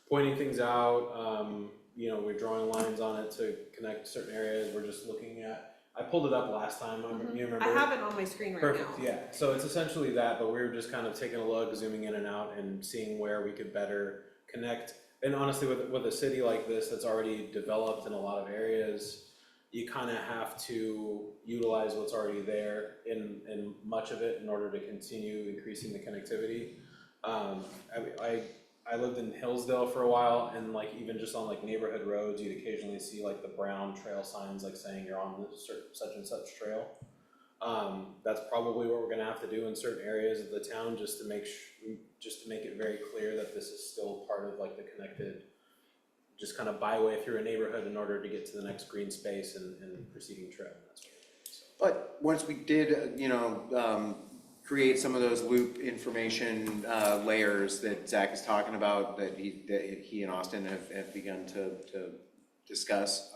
pointing things out, you know, we're drawing lines on it to connect certain areas. We're just looking at, I pulled it up last time, you remember? I have it on my screen right now. Perfect, yeah, so it's essentially that, but we were just kind of taking a look, zooming in and out and seeing where we could better connect. And honestly, with a city like this that's already developed in a lot of areas, you kind of have to utilize what's already there in much of it in order to continue increasing the connectivity. I lived in Hillsdale for a while, and like even just on like neighborhood roads, you'd occasionally see like the brown trail signs like saying you're on this such and such trail. That's probably what we're gonna have to do in certain areas of the town just to make it very clear that this is still part of like the connected, just kind of byway through a neighborhood in order to get to the next green space and preceding trail. That's what it is, so. But once we did, create some of those loop information layers that Zach is talking about, that he and Austin have begun to discuss.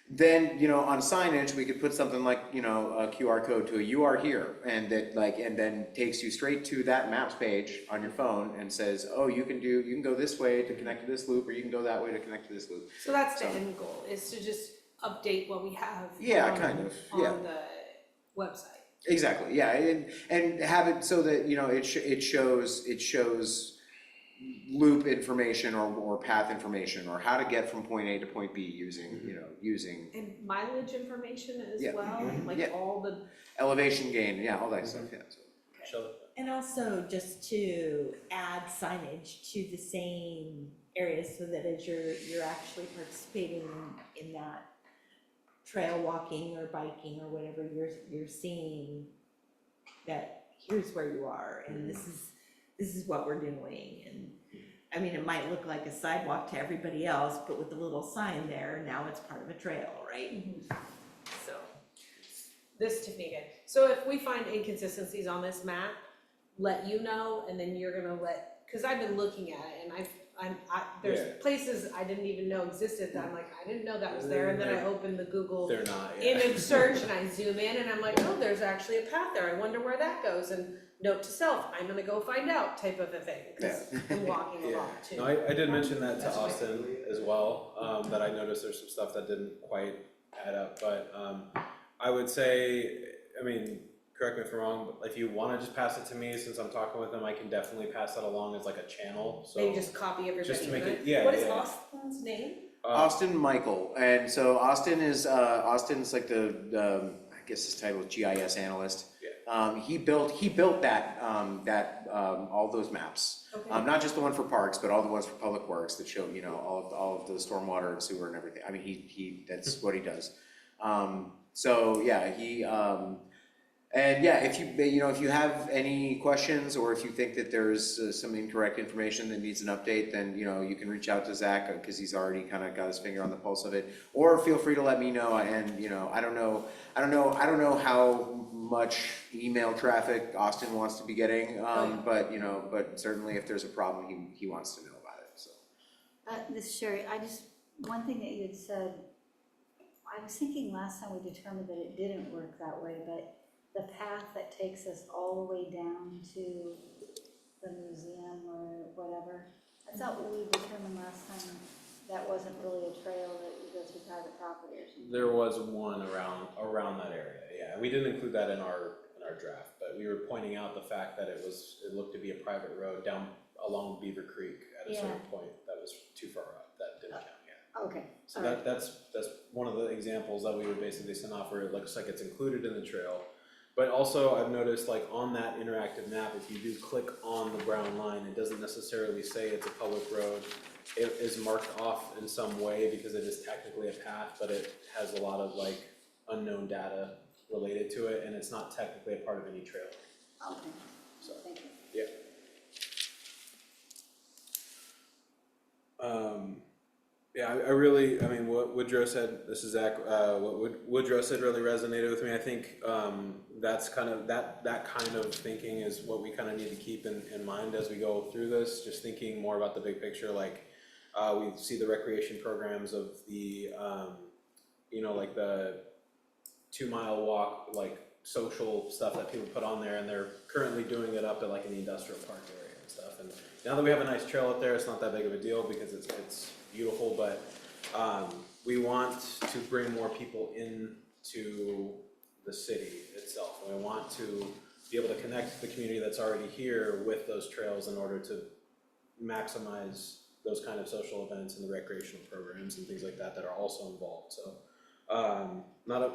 Then, on signage, we could put something like, a QR code to a "you are here," and that and then takes you straight to that maps page on your phone and says, oh, you can go this way to connect to this loop, or you can go that way to connect to this loop. So that's the end goal, is to just update what we have. Yeah, on- kind of, yeah. On the website. Exactly, yeah, and have it so that, it shows loop information or path information, or how to get from point A to point B using, using And mileage information as Yeah. well, Mhm. like Yeah. all the, elevation gain, yeah, all that stuff, yeah. So. Shall- And also just to add signage to the same areas so that as you're actually participating in that trail walking or biking or whatever, you're seeing that here's where you are and this is what we're doing. And I mean, it might look like a sidewalk to everybody else, but with the little sign there, now it's part of a trail, right? So. this is Tiffany again. So if we find inconsistencies on this map, let you know, and then you're gonna cause I've been looking at it and there's Yeah. places I didn't even know existed that I'm like, I didn't know that was there, and then I opened the Google They're not, yeah. image search and I zoom in and I'm like, oh, there's actually a path there, I wonder where that goes, and note to self, I'm gonna go find out type of a thing, cause I'm walking a Yeah. lot too. No, I did mention that to Austin as well, that I noticed there's some stuff that didn't quite add up, but I would say, I mean, correct me if I'm wrong, but if you wanna just pass it to me, since I'm talking with them, I can definitely pass that along as like a channel, so. Maybe just copy everybody, Just to make it- right? yeah, What is yeah. Austin's name? Austin Michael, and so Austin's like the I guess his title is GIS analyst. Yeah. He built that, all those maps. Okay. Not just the one for parks, but all the ones for public works that show, all of the stormwater and sewer and everything. I mean, that's what he does. So yeah, and yeah, if you have any questions, or if you think that there's some incorrect information that needs an update, then, you can reach out to Zach, because he's already kind of got his finger on the pulse of it. Or feel free to let me know, and, I don't know how much email traffic Austin wants to be getting, but certainly if there's a problem, he wants to know about it, so. This is Sherry, one thing that you had said, I was thinking last time we determined that it didn't work that way, but the path that takes us all the way down to the museum or whatever, I thought we determined last time that wasn't really a trail that you go through private property or something. There was one around that area, yeah. We didn't include that in our draft, but we were pointing out the fact that it looked to be a private road down along Beaver Creek at a certain point that was too far up, that didn't count, yeah. Okay. So that's one of the examples that we would basically send off, where it looks like it's included in the trail. But also, I've noticed, like, on that interactive map, if you do click on the brown line, it doesn't necessarily say it's a public road. It is marked off in some way because it is technically a path, but it has a lot of, like, unknown data related to it, and it's not technically a part of any trail. Okay, So, thank you. yeah. Yeah, I mean, what Woodrow said, this is Zach, what Woodrow said really resonated with me. I think that's kind of, that kind of thinking is what we kind of need to keep in mind as we go through this, just thinking more about the big picture. Like, we see the recreation programs of the, like the 2-mile walk, like social stuff that people put on there, and they're currently doing it up at like in the industrial park area and stuff. And now that we have a nice trail up there, it's not that big of a deal because it's beautiful, but we want to bring more people into the city itself. And we want to be able to connect the community that's already here with those trails in order to maximize those kind of social events and the recreational programs and things like that that are also involved. So not a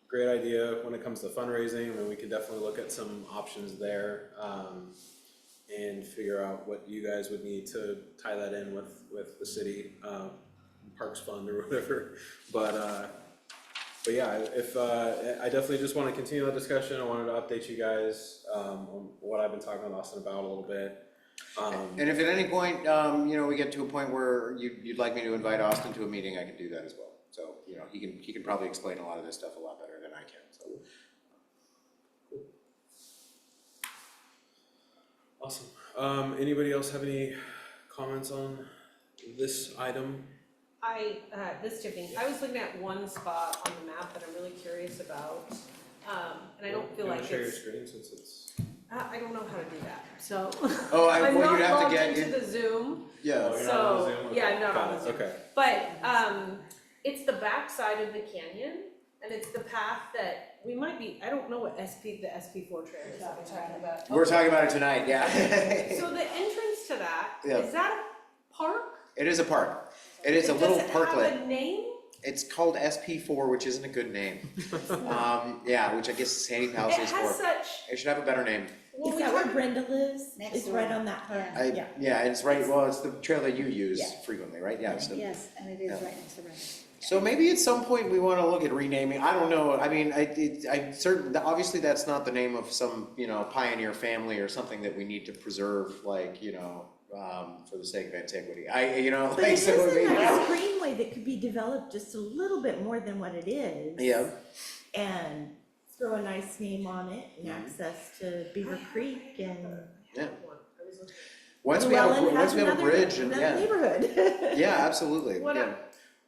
great idea when it comes to fundraising. I mean, we can definitely look at some options there. And figure out what you guys would need to tie that in with the city parks fund or whatever. But yeah, if I definitely just want to continue that discussion. I wanted to update you guys on what I've been talking with Austin about a little bit. And if at any point, we get to a point where you'd like me to invite Austin to a meeting, I can do that as well. So, he can probably explain a lot of this stuff a lot better than I can, so. Awesome. Anybody else have any comments on this item? This is Tiffany. I was looking at one spot on the map that I'm really curious about, and I don't feel like share your it's. screen since it's. I don't know how to do that, so. Oh, I'm well, not you'd have to logged get into the Zoom, Yeah. Oh, you're not on the so, Zoom? Okay. yeah, I'm not Got on it. the Zoom. Okay. But, it's the back side of the canyon, and it's the path that we might be, I don't know what the SP4 trail is that we're talking about. We're talking about it tonight, yeah. So the entrance to that, Yeah. is that a park? It is a park. It is a little Does it parklet. have a name? It's called SP4, which isn't a good name. Yeah, which I guess Sandy Palace It is has for. such, It should have a better name. well, Is we that where talked, Brenda lives? Next It's door. right on that part, Yeah. yeah. It's right, well, it's the trail that you use Yeah. frequently, right? Yeah, so. Yes, and it is Yeah. right next to Red. So maybe at some point we want to look at renaming. I don't know. I mean, obviously that's not the name of some, pioneer family or something that we need to preserve, like, for the sake of antiquity. But it like, is so a maybe. nice greenway that could be developed just a little bit more than what it is. Yeah. And throw a nice name on it and Mhm. access to Beaver Creek and. Yeah. I was looking. Once we have Llewellyn has a another- bridge and another yeah. neighborhood. Yeah, absolutely. What Yeah.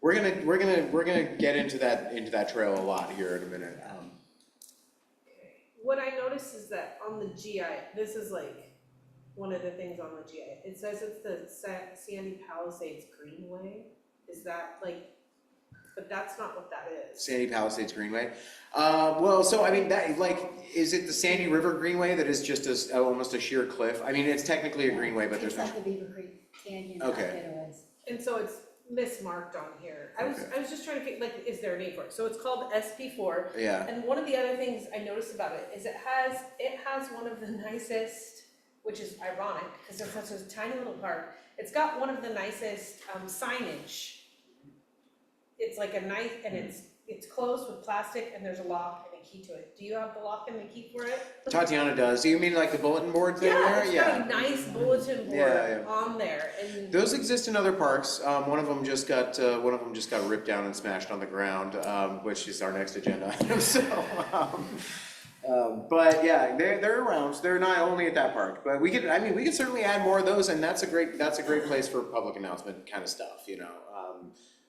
We're gonna get into that trail a lot here in a minute. What I noticed is that on the GI, this is like one of the things on the GI, it says it's the Sandy Palisades Greenway. Is that like, but that's not what that is. Sandy Palisades Greenway. Well, so I mean, is it the Sandy River Greenway that is just almost a sheer cliff? I mean, it's technically a greenway, but there's It's no. like the Beaver Creek Canyon Okay. outlet was. And so it's mismarked on here. I was just trying to think, like, is there a name for it? So it's called SP4. Yeah. And one of the other things I noticed about it is it has one of the nicest, which is ironic, because it's such a tiny little park. It's got one of the nicest signage. It's like a nice, and it's closed with plastic, and there's a lock and a key to it. Do you have the lock and the key for it? Tatiana does. Do you mean like the bulletin board thing Yeah, there? it's got a nice bulletin board Yeah. on there, and Those exist in other parks. One of them just got ripped down and smashed on the ground, which is our next agenda item. So, but yeah, they're around. They're not only at that park, but we could certainly add more of those, and that's a great place for public announcement kind of stuff, you know.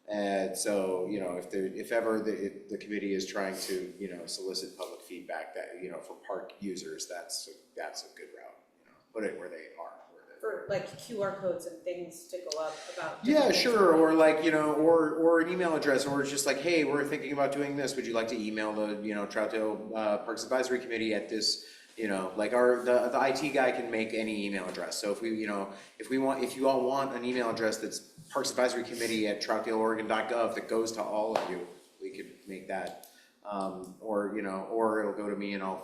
And so, you know, if ever the committee is trying to, you know, solicit public feedback that, you know, for park users, that's a good route, you know, put it where they are. for like QR codes and things to go up about. Yeah, different sure, things. or like, you know, or an email address, or it's just like, hey, we're thinking about doing this, would you like to email the, you know, Troutdale Parks Advisory Committee at this, you know, like the IT guy can make any email address, so if you all want an email address that's Parks Advisory Committee at troutdaleoregon.gov that goes to all of you, we could make that, or, you know, or it'll go to me and I'll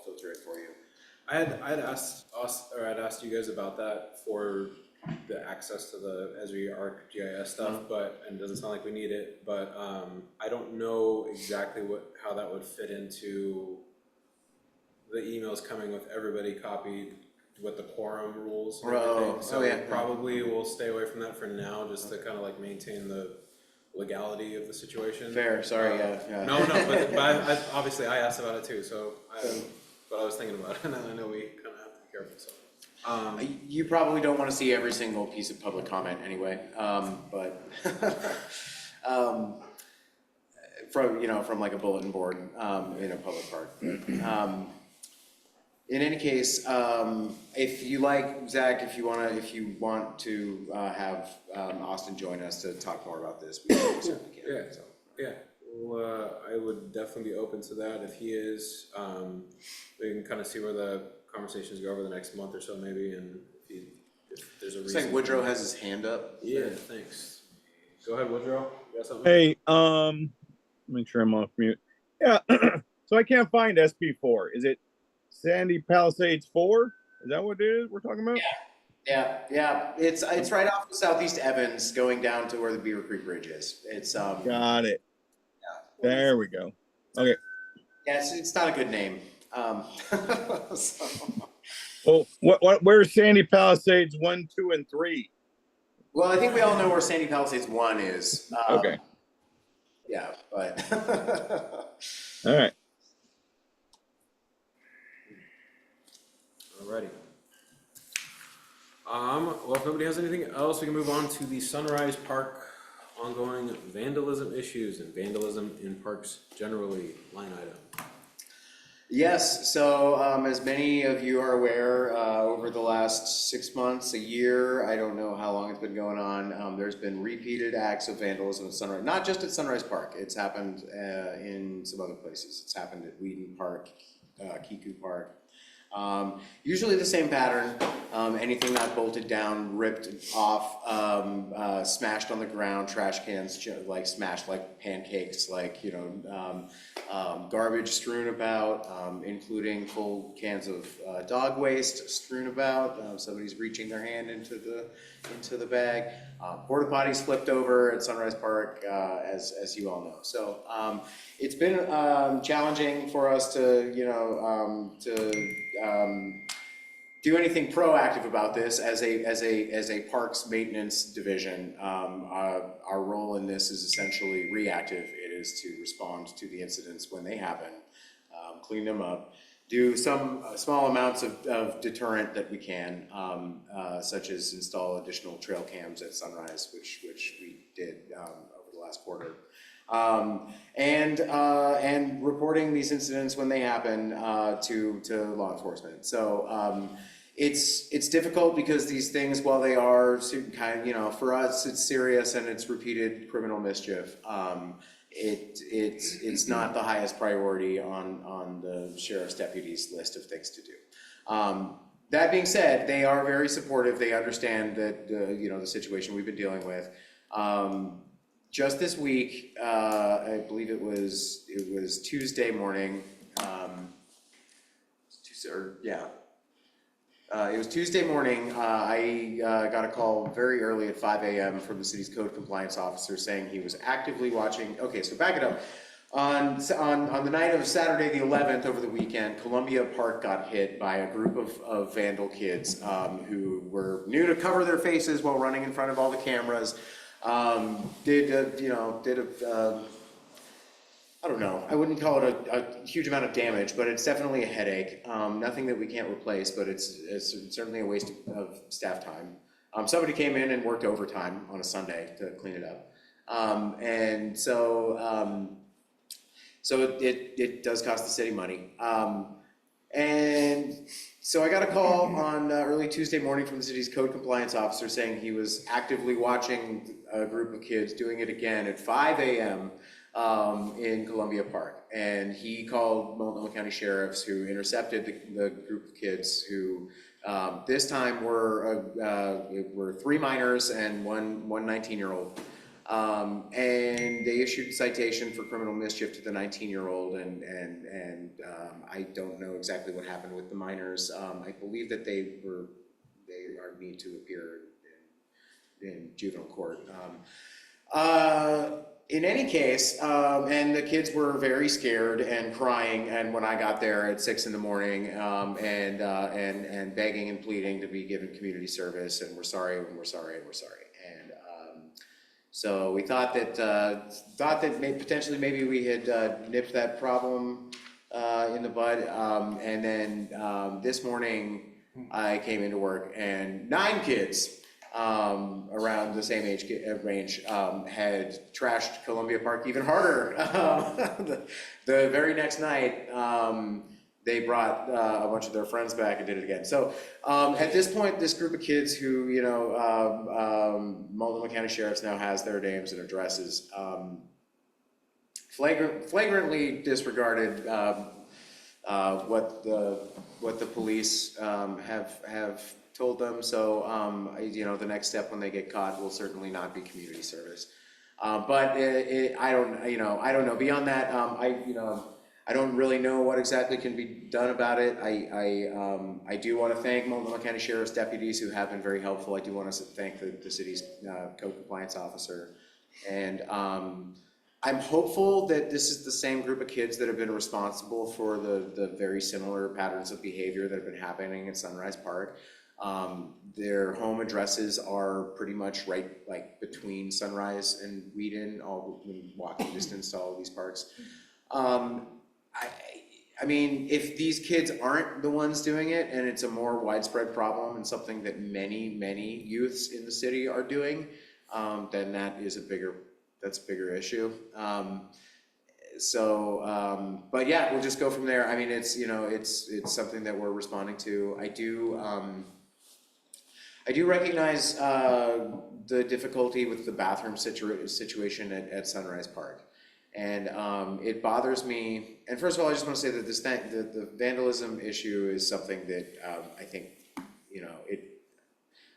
filter it for you. I'd asked you guys about that for the access to the Esri ArcGIS stuff, but, and it doesn't sound like we need it, but I don't know exactly how that would fit into the emails coming with everybody copied with the quorum rules and everything. So yeah. probably we'll stay away from that for now, just to kind of like maintain the legality of the situation. Fair, sorry, yeah. No, but I obviously I asked about it too, so but I was thinking about it, and I know we kind of have to be careful, so. You probably don't want to see every single piece of public comment anyway, but from like a bulletin board in a public park. In any case, if you like, Zach, if you want to have Austin join us to talk more about this, we certainly can. Yeah. So. Yeah, well, I would definitely be open to that if he is. We can kind of see where the conversations go over the next month or so, maybe, and if there's a Looks reason. like Woodrow has his hand up. Yeah, thanks. Go ahead, Woodrow. You got something? Hey, make sure I'm off mute. Yeah, so I can't find SP4. Is it Sandy Palisades 4? Is that what it is we're talking about? Yeah. It's right off of Southeast Evans, going down to where the Beaver Creek Bridge is. It's Got it. There we go. Okay. Yeah, it's not a good name. So. Well, where's Sandy Palisades 1, 2, and 3? Well, I think we all know where Sandy Palisades 1 is. Okay. Yeah, but. All right. Alrighty. Well, if nobody has anything else, we can move on to the Sunrise Park ongoing vandalism issues and vandalism in parks generally line item. Yes, so as many of you are aware, over the last 6 months, a year, I don't know how long it's been going on, there's been repeated acts of vandalism at Sunrise, not just at Sunrise Park, it's happened in some other places. It's happened at Wheaton Park, Kiku Park. Usually the same pattern, anything not bolted down, ripped off, smashed on the ground, trash cans like smashed like pancakes, like, you know, garbage strewn about, including full cans of dog waste strewn about. Somebody's reaching their hand into the bag. Porta potties flipped over at Sunrise Park, as you all know. So it's been challenging for us to, you know, do anything proactive about this as a parks maintenance division. Our role in this is essentially reactive. It is to respond to the incidents when they happen, clean them up, do some small amounts of deterrent that we can, such as install additional trail cams at Sunrise, which we did over the last quarter. And reporting these incidents when they happen to law enforcement. So it's difficult because these things, while they are kind of, you know, for us it's serious and it's repeated criminal mischief. It's not the highest priority on the sheriff's deputies list of things to do. That being said, they are very supportive. They understand that you know, the situation we've been dealing with. Just this week, I believe it was Tuesday morning, it was Tuesday morning, I got a call very early at 5 a.m. from the city's code compliance officer saying he was actively watching, okay, so back it up. On the night of Saturday the 11th, over the weekend, Columbia Park got hit by a group of vandal kids who were new to cover their faces while running in front of all the cameras. I don't know, I wouldn't call it a huge amount of damage, but it's definitely a headache. Nothing that we can't replace, but it's certainly a waste of staff time. Somebody came in and worked overtime on a Sunday to clean it up. So it does cost the city money. And so I got a call on early Tuesday morning from the city's code compliance officer saying he was actively watching a group of kids doing it again at 5 a.m. In Columbia Park. And he called Multnomah County sheriffs, who intercepted the group of kids who this time were 3 minors and one 19-year-old. And they issued a citation for criminal mischief to the 19-year-old, and I don't know exactly what happened with the minors. I believe that they are need to appear in juvenile court. In any case, and the kids were very scared and crying, and when I got there at 6 in the morning, and begging and pleading to be given community service, and we're sorry, and we're sorry, and we're sorry. And so we thought that potentially maybe we had nipped that problem in the bud, and then this morning I came into work and 9 kids around the same age range had trashed Columbia Park even harder. The very next night, they brought a bunch of their friends back and did it again. So at this point, this group of kids who, Multnomah County Sheriff's now has their names and addresses, flagrantly disregarded what the police have told them. So the next step when they get caught will certainly not be community service. But I don't know. Beyond that, I don't really know what exactly can be done about it. I do want to thank Multnomah County Sheriff's deputies who have been very helpful. I do want to thank the city's code compliance officer, and I'm hopeful that this is the same group of kids that have been responsible for the very similar patterns of behavior that have been happening at Sunrise Park. Their home addresses are pretty much right like between Sunrise and Whedon, all within walking distance to all of these parks. I mean, if these kids aren't the ones doing it, and it's a more widespread problem and something that many youths in the city are doing, then that's a bigger issue. But yeah, we'll just go from there. I mean, it's something that we're responding to. I do recognize the difficulty with the bathroom situation at Sunrise Park. And it bothers me. And first of all, I just want to say that the vandalism issue is something that I think, I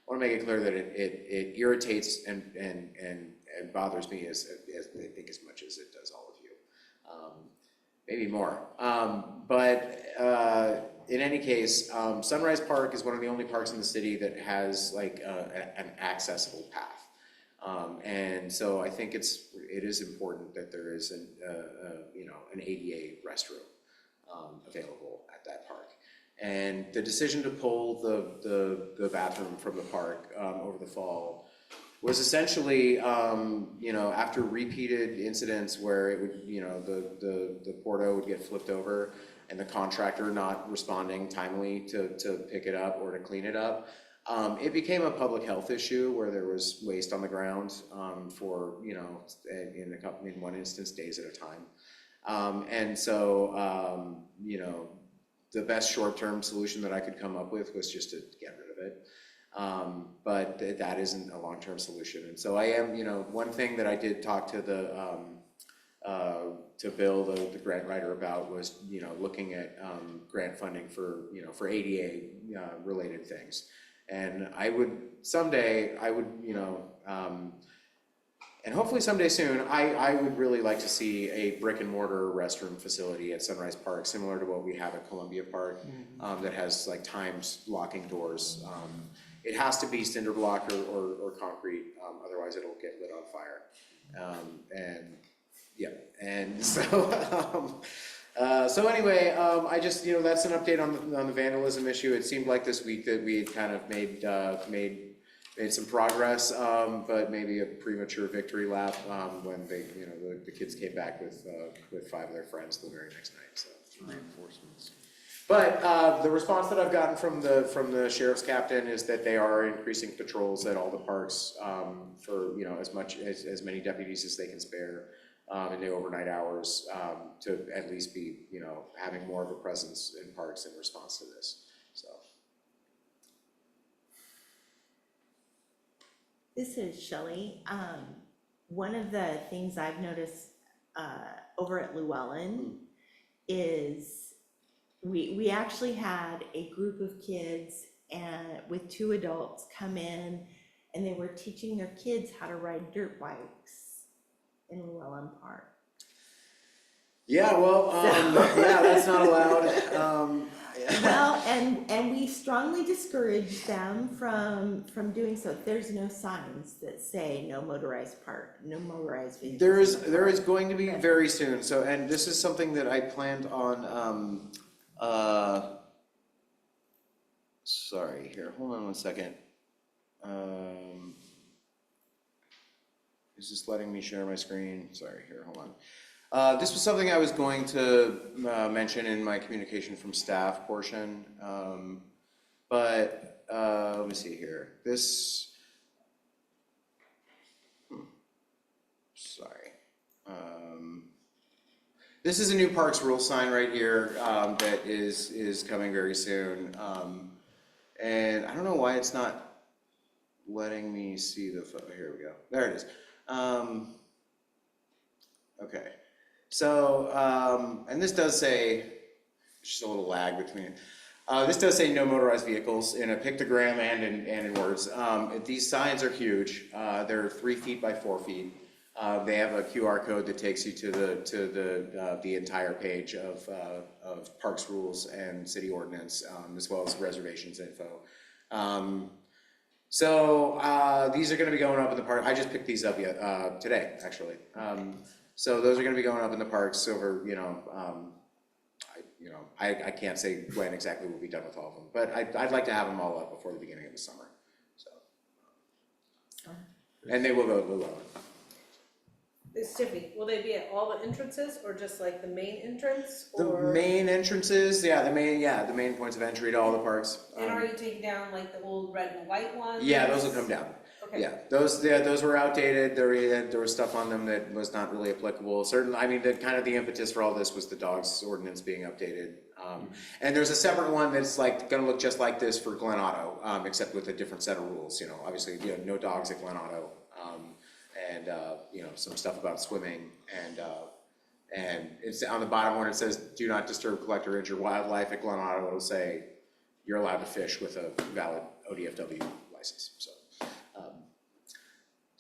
want to make it clear that it irritates and bothers me as I think as much as it does all of you, maybe more. But in any case, Sunrise Park is one of the only parks in the city that has like an accessible path. And so I think it is important that there is an ADA restroom available at that park. And the decision to pull the bathroom from the park over the fall was essentially, after repeated incidents where it would, the porto would get flipped over and the contractor not responding timely to pick it up or to clean it up. It became a public health issue where there was waste on the ground for, in one instance, days at a time. And so, the best short-term solution that I could come up with was just to get rid of it. But that isn't a long-term solution. And so I am, one thing that I did talk to to Bill, the grant writer, about was, looking at grant funding for ADA related things. And someday I would, And hopefully someday soon, I would really like to see a brick and mortar restroom facility at Sunrise Park, similar to what we have at Columbia Park, that has like timed locking doors. It has to be cinder block or concrete, otherwise it'll get lit on fire. And yeah, and so so anyway, I just, that's an update on the vandalism issue. It seemed like this week that we had kind of made some progress, but maybe a premature victory lap when they, the kids came back with 5 of their friends the very next night. So reinforcements. But the response that I've gotten from the sheriff's captain is that they are increasing patrols at all the parks for as many deputies as they can spare in the overnight hours to at least be having more of a presence in parks in response to this. So. This is Shelley. One of the things I've noticed over at Llewellyn is we actually had a group of kids and with 2 adults come in, and they were teaching their kids how to ride dirt bikes in Llewellyn Park. Yeah, well, yeah, that's not allowed. Well, and we strongly discourage them from doing so. There's no signs that say no motorized park, no motorized vehicles. There is going to be very soon. So, and this is something that I planned on. Sorry, here, hold on one second. Is this letting me share my screen? Sorry, here, hold on. This was something I was going to mention in my communication from staff portion, but let me see here. This is a new Parks Rule sign right here that is coming very soon, and I don't know why it's not letting me see the photo. Here we go. There it is. Okay. So, and this does say, just a little lag between it. This does say no motorized vehicles in a pictogram and in words. These signs are huge. They're 3 feet by 4 feet. They have a QR code that takes you to the entire page of parks rules and city ordinance, as well as reservations info. So these are going to be going up in the park. I just picked these up today, actually. So those are going to be going up in the parks over, I can't say when exactly we'll be done with all of them, but I'd like to have them all up before the beginning of the summer. So, and they will go to Llewellyn. Tiffany, will they be at all the entrances or just like the main entrance The or? main entrances, the main points of entry to all the parks. And are you taking down like the old red and white ones? Yeah, those will come down. Okay. Yeah, those were outdated. There was stuff on them that was not really applicable. Certainly, I mean, the impetus for all this was the dogs ordinance being updated. And there's a separate one that's like going to look just like this for Glen Otto, except with a different set of rules. Obviously, no dogs at Glen Otto, and some stuff about swimming, and it's on the bottom when it says "Do not disturb, collect, or injure wildlife" at Glen Otto. It'll say you're allowed to fish with a valid ODFW license.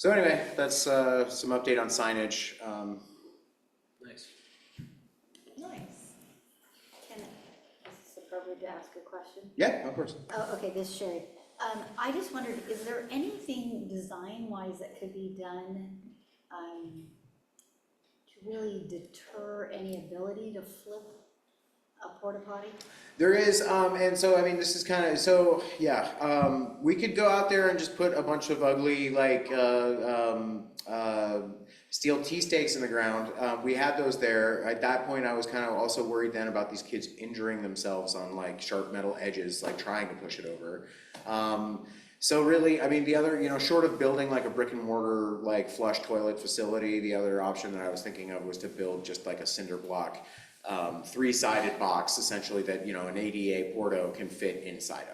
So anyway, that's some update on signage. Nice. Nice. Is this appropriate to ask a question? Yeah, of course. Oh, okay, this is Sherry. I just wondered, is there anything design-wise that could be done to really deter any ability to flip a porta potty? There is, and so I mean, this is kind of so. Yeah, we could go out there and just put a bunch of ugly steel T stakes in the ground. We had those there. At that point, I was kind of also worried then about these kids injuring themselves on like sharp metal edges, like trying to push it over. So really, I mean, the other, short of building like a brick and mortar like flush toilet facility, the other option that I was thinking of was to build just like a cinder block, 3-sided box essentially that, an ADA Porto can fit inside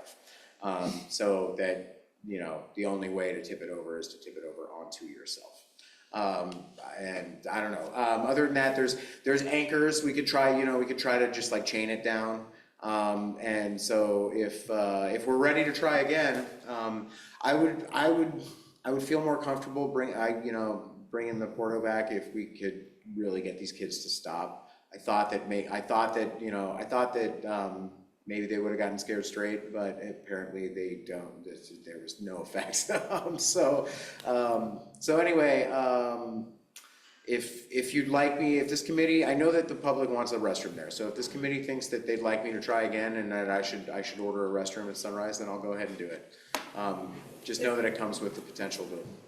of. So that, the only way to tip it over is to tip it over onto yourself. And I don't know, other than that, there's anchors. We could try to just like chain it down. And so if we're ready to try again, I would feel more comfortable bringing bringing the Porto back if we could really get these kids to stop. I thought that maybe they would have gotten scared straight, but apparently they don't. There was no effect. So anyway, if you'd like me, if this committee, I know that the public wants a restroom there. So if this committee thinks that they'd like me to try again and that I should order a restroom at Sunrise, then I'll go ahead and do it. Just know that it comes with the potential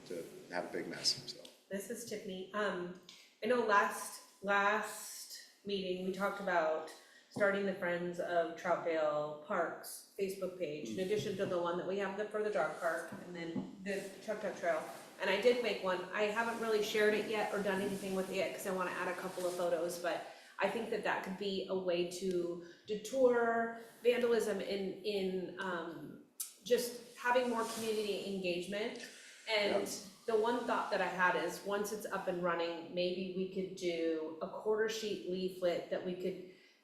to have a big mess. So. This is Tiffany. I know last meeting, we talked about starting the Friends of Troutdale Parks Facebook page, in addition to the one that we have for the dog park, and then the Chuck Trail. And I did make one. I haven't really shared it yet or done anything with it yet, because I want to add a couple of photos, but I think that could be a way to deter vandalism in just having more community engagement. And the one thought that I had is, once it's up and running, maybe we could do a quarter sheet leaflet that we could,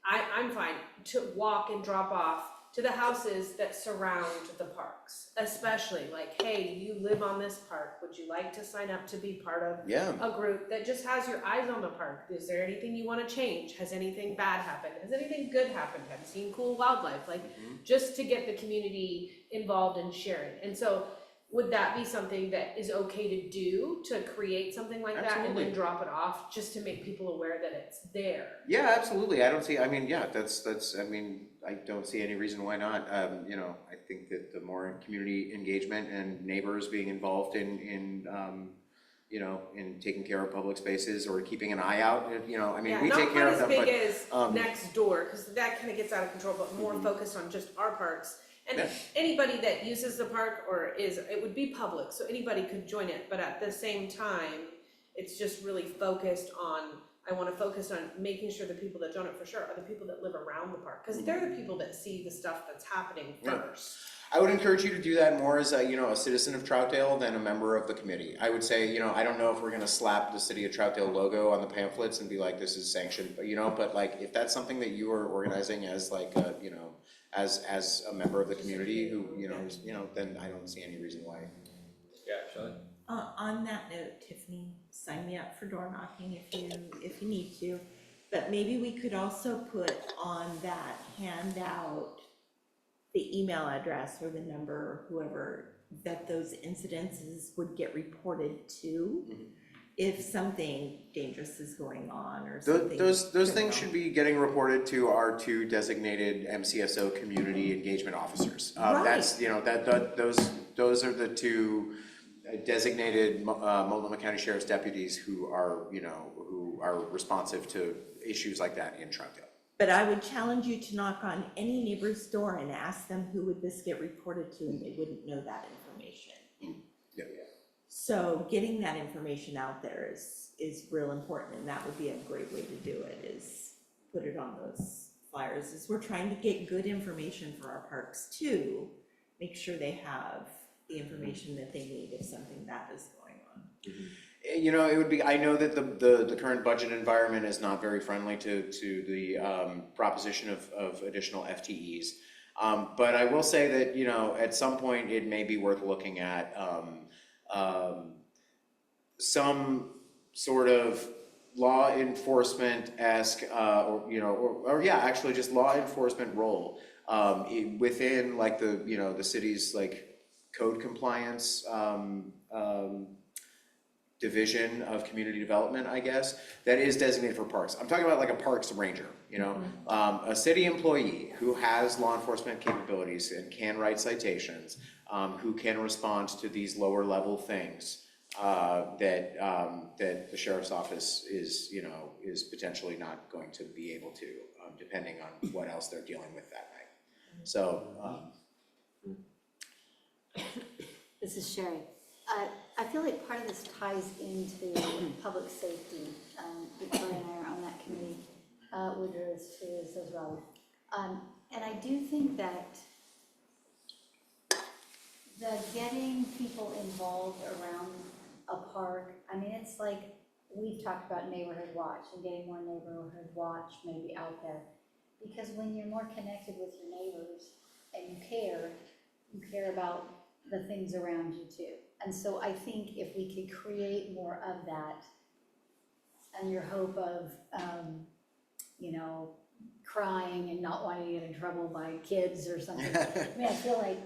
I'm fine to walk and drop off to the houses that surround the parks, especially like, hey, you live on this park, would you like to sign up to be part of a group that just has your eyes on the park? Is there anything you want to change? Has anything bad happened? Has anything good happened? Have you seen cool wildlife? Like, just to get the community involved and sharing. And so would that be something that is okay to do, to create something like that and then drop it off, just to make people aware that it's there? Yeah, absolutely. I don't see, I mean, yeah, that's, I mean, I don't see any reason why not. You know, I think that the more community engagement and neighbors being involved in you know, in taking care of public spaces or keeping an eye out, you know, I mean, we take care of them, but. Not quite as big as next door, because that kind of gets out of control, but more focused on just our parks. And anybody that uses the park it would be public, so anybody could join it, but at the same time, it's just really focused on, I wanna focus on making sure the people that join it for sure are the people that live around the park, because they're the people that see the stuff that's happening first. I would encourage you to do that more as a citizen of Troutdale than a member of the committee. I would say, I don't know if we're gonna slap the City of Troutdale logo on the pamphlets and be like, this is sanctioned, but like, if that's something that you are organizing as like, as a member of the community who, then I don't see any reason why. Yeah, Shelley? On that note, Tiffany, sign me up for door knocking if you need to. But maybe we could also put on that handout the email address or the number, whoever, that those incidences would get reported to if something dangerous is going on or something. Those things should be getting reported to our two designated MCSO community engagement officers. That's, those are the two designated Multnomah County Sheriff's deputies who are responsive to issues like that in Troutdale. But I would challenge you to knock on any neighbor's door and ask them who would this get reported to, and they wouldn't know that information. Yeah. So getting that information out there is real important, and that would be a great way to do it, is put it on those flyers. As we're trying to get good information for our parks too, make sure they have the information that they need if something bad is going on. It would be, I know that the current budget environment is not very friendly to the proposition of additional FTEs. But I will say that, at some point it may be worth looking at some sort of law enforcement-esque, actually just law enforcement role within like the city's like code compliance division of community development, I guess, that is designated for parks. I'm talking about like a parks ranger, a city employee who has law enforcement capabilities and can write citations, who can respond to these lower level things that the sheriff's office is potentially not going to be able to, depending on what else they're dealing with that night. So. This is Sherry. I feel like part of this ties into public safety. Victoria and I are on that committee. Woodrow is too, as well. And I do think that the getting people involved around a park, I mean, it's like we've talked about neighborhood watch and getting more neighborhood watch maybe out there. Because when you're more connected with your neighbors and you care about the things around you too. And so I think if we could create more of that, and your hope of, you know, crying and not wanting to get in trouble by kids or something. I mean, I feel like,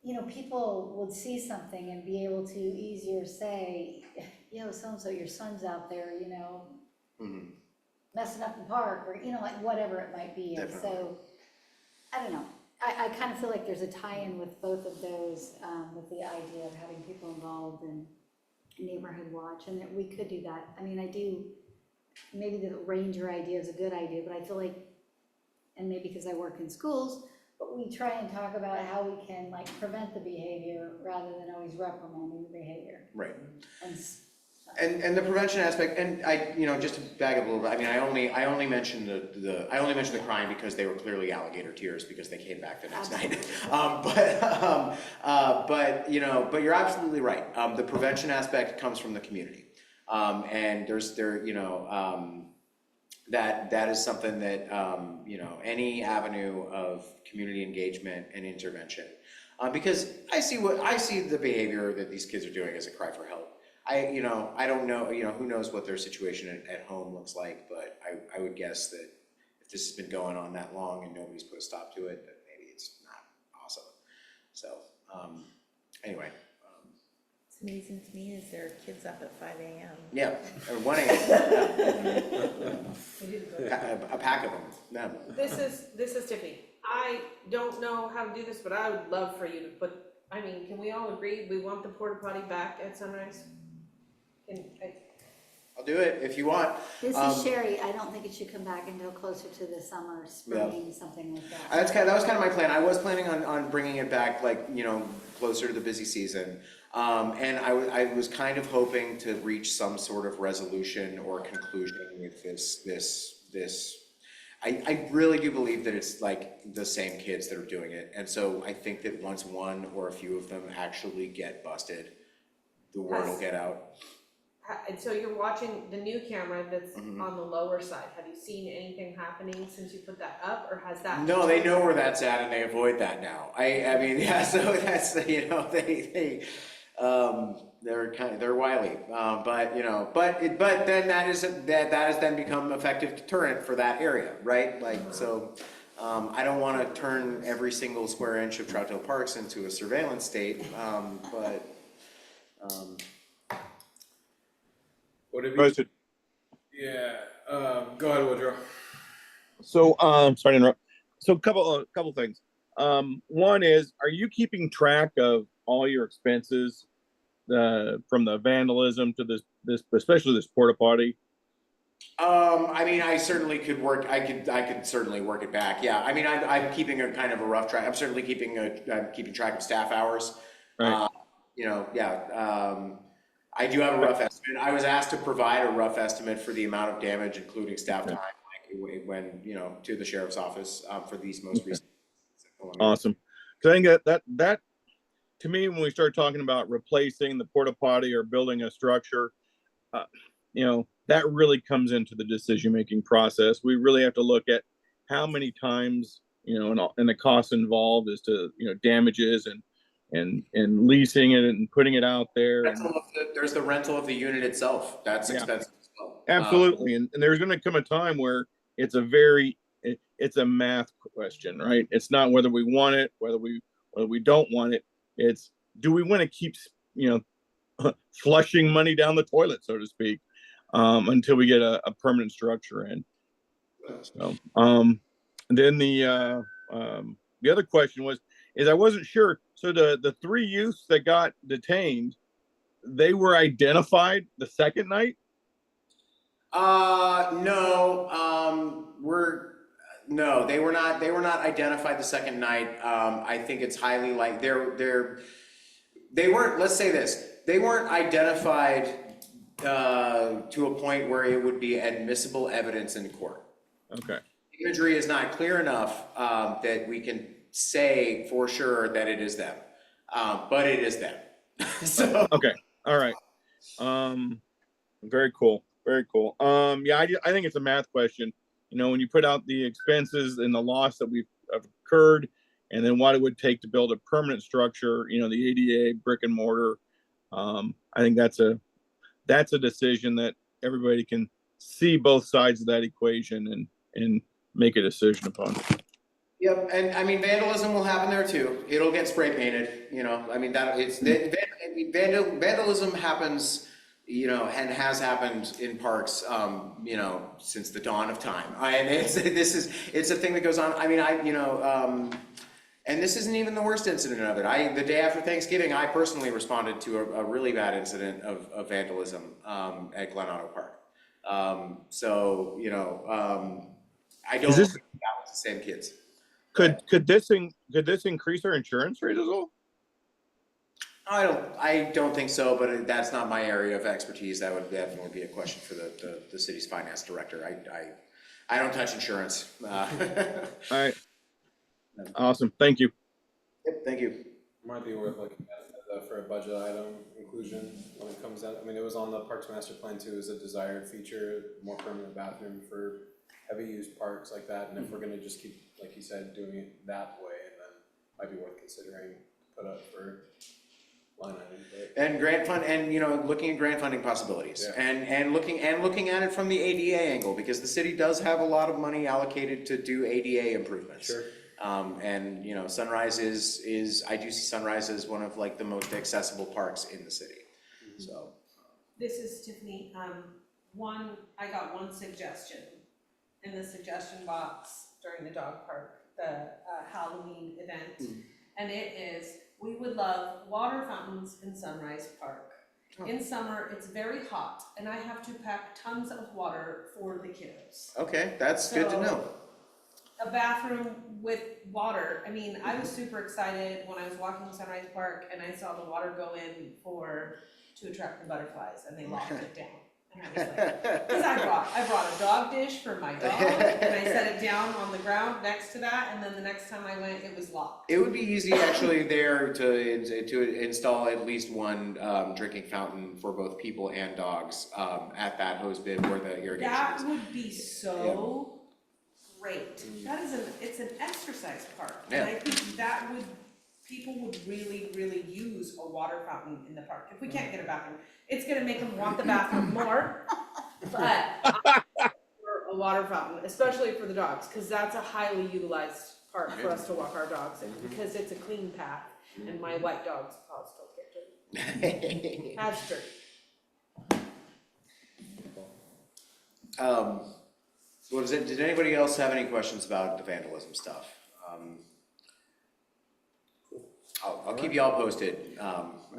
you know, people would see something and be able to easier say, yo, so-and-so, your son's out there, you know, Mhm. messing up in park, or, you know, like whatever it might be. And so, I don't know. I kind of feel like there's a tie-in with both of those, with the idea of having people involved in neighborhood watch, and that we could do that. I mean, I do, maybe the ranger idea is a good idea, but I feel like, and maybe because I work in schools, but we try and talk about how we can like prevent the behavior rather than always reprimanding the behavior. Right. And And the prevention aspect, and I, you know, just to back up a little bit, I mean, I only mentioned I only mentioned the crying because they were clearly alligator tears because they came back the next night. But you know, but you're absolutely right. The prevention aspect comes from the community, and you know, that is something that you know, any avenue of community engagement and intervention, because I see the behavior that these kids are doing as a cry for help. You know, I don't know, you know, who knows what their situation at home looks like, but I would guess that if this has been going on that long and nobody's put a stop to it, that maybe it's not awesome. So, anyway. It's amazing to me is there are kids up at 5 a.m. Yeah, or 1 a.m. We didn't go there. A pack of them, no. This is Tiffany. I don't know how to do this, but I would love for you to put, I mean, can we all agree we want the porta potty back at Sunrise? I'll do it if you want. this is Sherry. I don't think it should come back until closer to the summer, spring, something like that. That was kind of my plan. I was planning on bringing it back, like, you know, closer to the busy season. And I was kind of hoping to reach some sort of resolution or conclusion with this. I really do believe that it's like the same kids that are doing it. And so I think that once one or a few of them actually get busted, the word will get out. And so you're watching the new camera that's on the lower side. Have you seen anything happening since you put that up, or has that? No, they know where that's at and they avoid that now. I mean, yeah, so that's, you know, they're wily, but you know, but then that has then become effective deterrent for that area, right? Like, so, I don't wanna turn every single square inch of Troutdale Parks into a surveillance state, but, Would it be? President. Yeah, go ahead, Woodrow. So, sorry to interrupt. So, a couple things. One is, are you keeping track of all your expenses, from the vandalism to this, especially this porta potty? I mean, I certainly could work. I could certainly work it back. Yeah, I mean, I'm keeping a kind of a rough track. I'm certainly keeping track of staff hours. Right. You know, yeah. I do have a rough estimate. I was asked to provide a rough estimate for the amount of damage, including staff time, like when, you know, to the sheriff's office, for these most recent. Awesome. Because I think that to me, when we start talking about replacing the porta potty or building a structure, you know, that really comes into the decision-making process. We really have to look at how many times, you know, and the costs involved as to, you know, damages and leasing it and putting it out there. There's the rental of the unit itself. That's expensive as well. Absolutely. And there's going to come a time where it's a math question, right? It's not whether we want it, whether we don't want it. It's, do we want to keep, you know, flushing money down the toilet, so to speak, until we get a permanent structure in. So, then the other question is I wasn't sure. So the 3 youths that got detained, they were identified the second night? No, no, they were not identified the second night. I think it's highly like they weren't, let's say this, they weren't identified to a point where it would be admissible evidence in court. Okay. The imagery is not clear enough that we can say for sure that it is them, but it is them. So. Okay. All right. Very cool. Very cool. Yeah, I think it's a math question. You know, when you put out the expenses and the loss that we've occurred, and then what it would take to build a permanent structure, you know, the ADA brick and mortar. I think that's a decision that everybody can see both sides of that equation and make a decision upon. Yep, and I mean, vandalism will happen there too. It'll get spray painted, you know, I mean, vandalism happens, you know, and has happened in parks, you know, since the dawn of time. And it's a thing that goes on. I mean, and this isn't even the worst incident of it. The day after Thanksgiving, I personally responded to a really bad incident of vandalism, at Glen Auto Park. So, you know, I don't think that was the same kids. Could this increase our insurance rate as well? I don't think so, but that's not my area of expertise. That would definitely be a question for the city's finance director. I don't touch insurance. All right. Awesome. Thank you. Yep, thank you. Might be worth looking at for a budget item inclusion when it comes out. I mean, it was on the Parks Master Plan too, as a desired feature, more permanent bathroom for heavy used parks like that. And if we're gonna just keep, like you said, doing it that way, and then might be worth considering put up for line item. And grant fund, and you know, looking at grant funding possibilities, Yeah. and looking at it from the ADA angle, because the city does have a lot of money allocated to do ADA improvements. Sure. And you know, Sunrise is I do see Sunrise as one of like the most accessible parks in the city. So. This is Tiffany. I got one suggestion in the suggestion box during the dog park, the Halloween event. And it is, we would love water fountains in Sunrise Park. In summer, it's very hot, and I have to pack tons of water for the kiddos. Okay, that's good to know. A bathroom with water. I mean, I was super excited when I was walking Sunrise Park and I saw the water go in to attract the butterflies, and they locked it down. And I was like, because I brought a dog dish for my dog, and I set it down on the ground next to that, and then the next time I went, it was locked. It would be easy actually there to install at least one drinking fountain for both people and dogs at that hose bin where the irrigation is. That would be so great. That is it's an exercise park, and I think that people would really, really use a water fountain in the park. If we can't get a bathroom, it's gonna make them want the bathroom more, but for a water fountain, especially for the dogs, because that's a highly utilized park for us to walk our dogs in, because it's a clean path, and my white dog's paws don't get dirty. That's dirty. Did anybody else have any questions about the vandalism stuff? I'll keep you all posted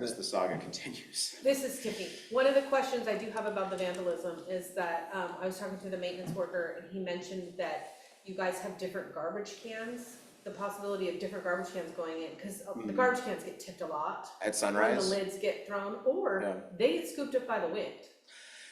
as the saga continues. This is Tiffany. One of the questions I do have about the vandalism is that I was talking to the maintenance worker, and he mentioned that you guys have different garbage cans, the possibility of different garbage cans going in, because the garbage cans get tipped a lot. At Sunrise? When the lids get thrown, or they get scooped up by the wind.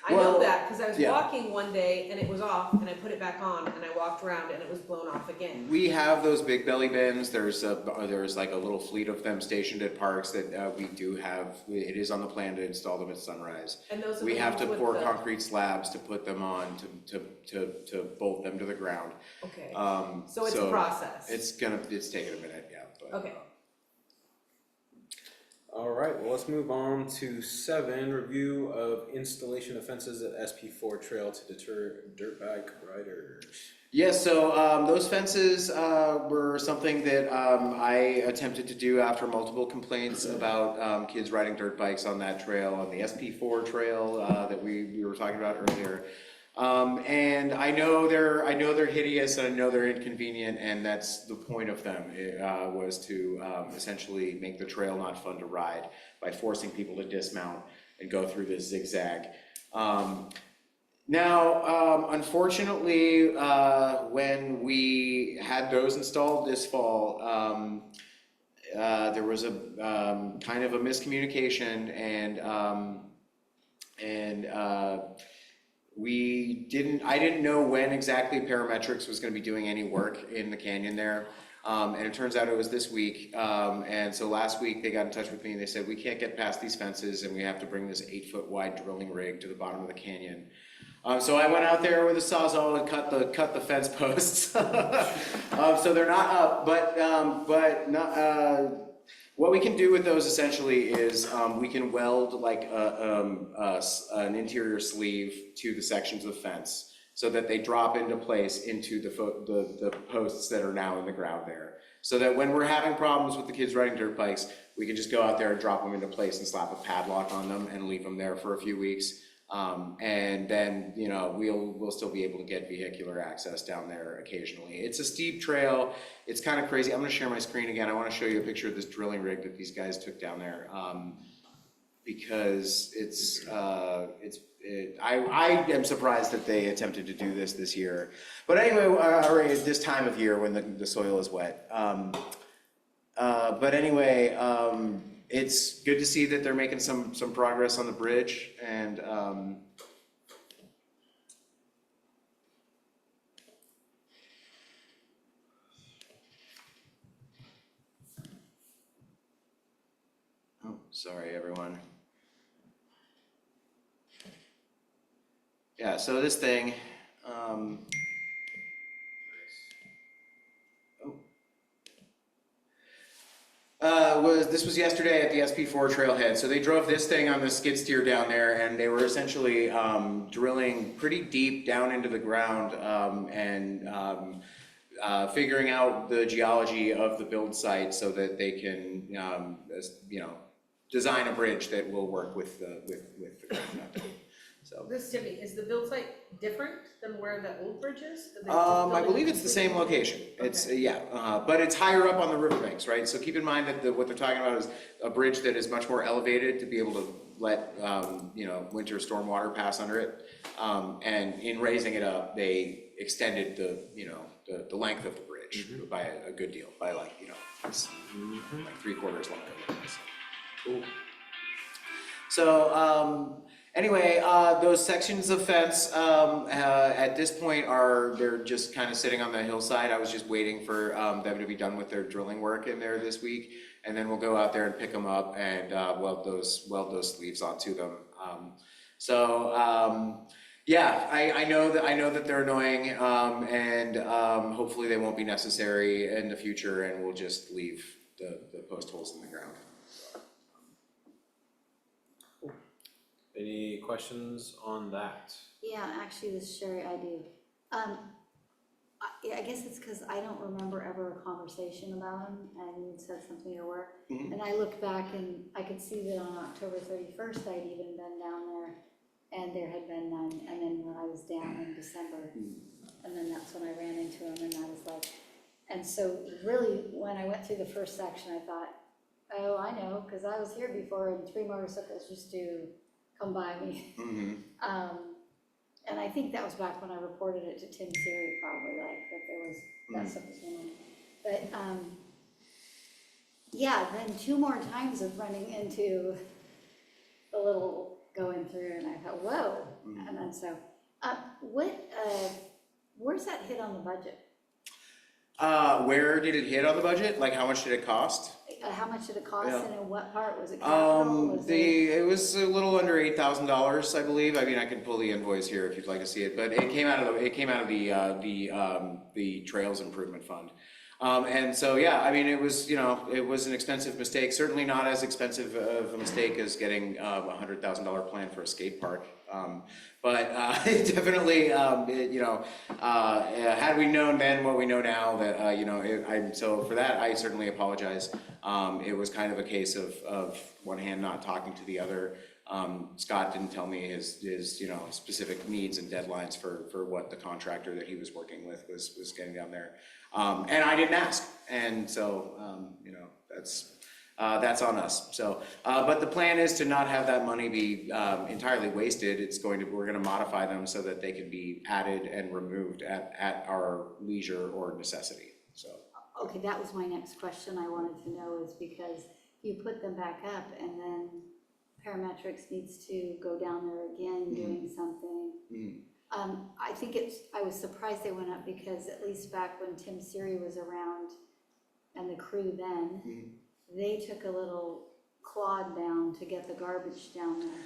I Well, know that because I was walking one day and it was off, and I put it back on, and I walked around and it was blown off again. We have those big belly bins. There's like a little fleet of them stationed at parks that we do have. It is on the plan to install them at Sunrise. And those are We the have to ones pour with the- concrete slabs to put them on to bolt them to the ground. Okay, so it's a process. It's taking a minute, yeah. But, Okay. All right, well, let's move on to 7, review of installation of fences at SP4 Trail to deter dirt bike riders. Yeah, so those fences were something that I attempted to do after multiple complaints about kids riding dirt bikes on that trail, on the SP4 trail that we were talking about earlier. And I know they're hideous, and I know they're inconvenient, and that's the point of them, was to essentially make the trail not fun to ride by forcing people to dismount and go through this zigzag. Now, unfortunately, when we had those installed this fall, there was a kind of a miscommunication, and I didn't know when exactly Parametrics was gonna be doing any work in the canyon there. And it turns out it was this week. And so last week they got in touch with me and they said, we can't get past these fences and we have to bring this 8-foot wide drilling rig to the bottom of the canyon. So I went out there with a Sawzall and cut the fence posts. So they're not up, but what we can do with those essentially is we can weld like an interior sleeve to the sections of the fence so that they drop into place into the posts that are now in the ground there. So that when we're having problems with the kids riding dirt bikes, we can just go out there and drop them into place and slap a padlock on them and leave them there for a few weeks. And then, you know, we'll still be able to get vehicular access down there occasionally. It's a steep trail. It's kind of crazy. I'm going to share my screen again. I want to show you a picture of this drilling rig that these guys took down there, because I am surprised that they attempted to do this year. But anyway, or at this time of year when the soil is wet. But anyway, it's good to see that they're making some progress on the bridge, and oh, sorry everyone. Yeah, so this thing, this was yesterday at the SP4 trailhead. So they drove this thing on the skid steer down there, and they were essentially drilling pretty deep down into the ground and figuring out the geology of the build site so that they can, you know, design a bridge that will work with the ground out there. So. This, Timmy, is the build site different than where the old bridge is? I believe it's the same location. It's but it's higher up on the riverbanks, right? So keep in mind that what they're talking about is a bridge that is much more elevated to be able to let you know, winter storm water pass under it. And in raising it up, they extended the the length of the bridge by a good deal, by like, you know, it's like 3/4 longer. Cool. So. Anyway, those sections of fence at this point they're just kind of sitting on the hillside. I was just waiting for them to be done with their drilling work in there this week, and then we'll go out there and pick them up and weld those sleeves onto them. Yeah, I know that they're annoying, and hopefully they won't be necessary in the future, and we'll just leave the post holes in the ground. Any questions on that? Yeah, actually, this is Sherry, I do. I guess it's because I don't remember ever a conversation about him, and you said something at work. And I looked back and I could see that on October 31st, I'd even been down there, and there had been none. And then when I was down in December, and then that's when I ran into him, and I was like, and so really, when I went through the first section, I thought, oh, I know, because I was here before, and 3 motorcycles used to come by me. And I think that was back when I reported it to Tim Siri, probably, like, that there was, that stuff was going on. But, yeah, then 2 more times of running into the little going through, and I thought, whoa. And then so, where's that hit on the budget? Where did it hit on the budget? Like, how much did it cost? How much did it cost, and in what part? Was it capital? It was a little under $8,000, I believe. I mean, I can pull the invoice here if you'd like to see it, but it came out of the Trails Improvement Fund. And so, yeah, I mean, it was an expensive mistake. Certainly not as expensive of a mistake as getting a $100,000 plan for a skate park. But it definitely, had we known then what we know now, that so for that I certainly apologize. It was kind of a case of one hand not talking to the other. Scott didn't tell me his specific needs and deadlines for what the contractor that he was working with was getting down there. And I didn't ask, and so that's on us. So, but the plan is to not have that money be entirely wasted. We're going to modify them so that they can be added and removed at our leisure or necessity. So. Okay, that was my next question I wanted to know, is because you put them back up and then Parametrics needs to go down there again doing something. I was surprised they went up, because at least back when Tim Siri was around and the crew then, they took a little clod down to get the garbage down there.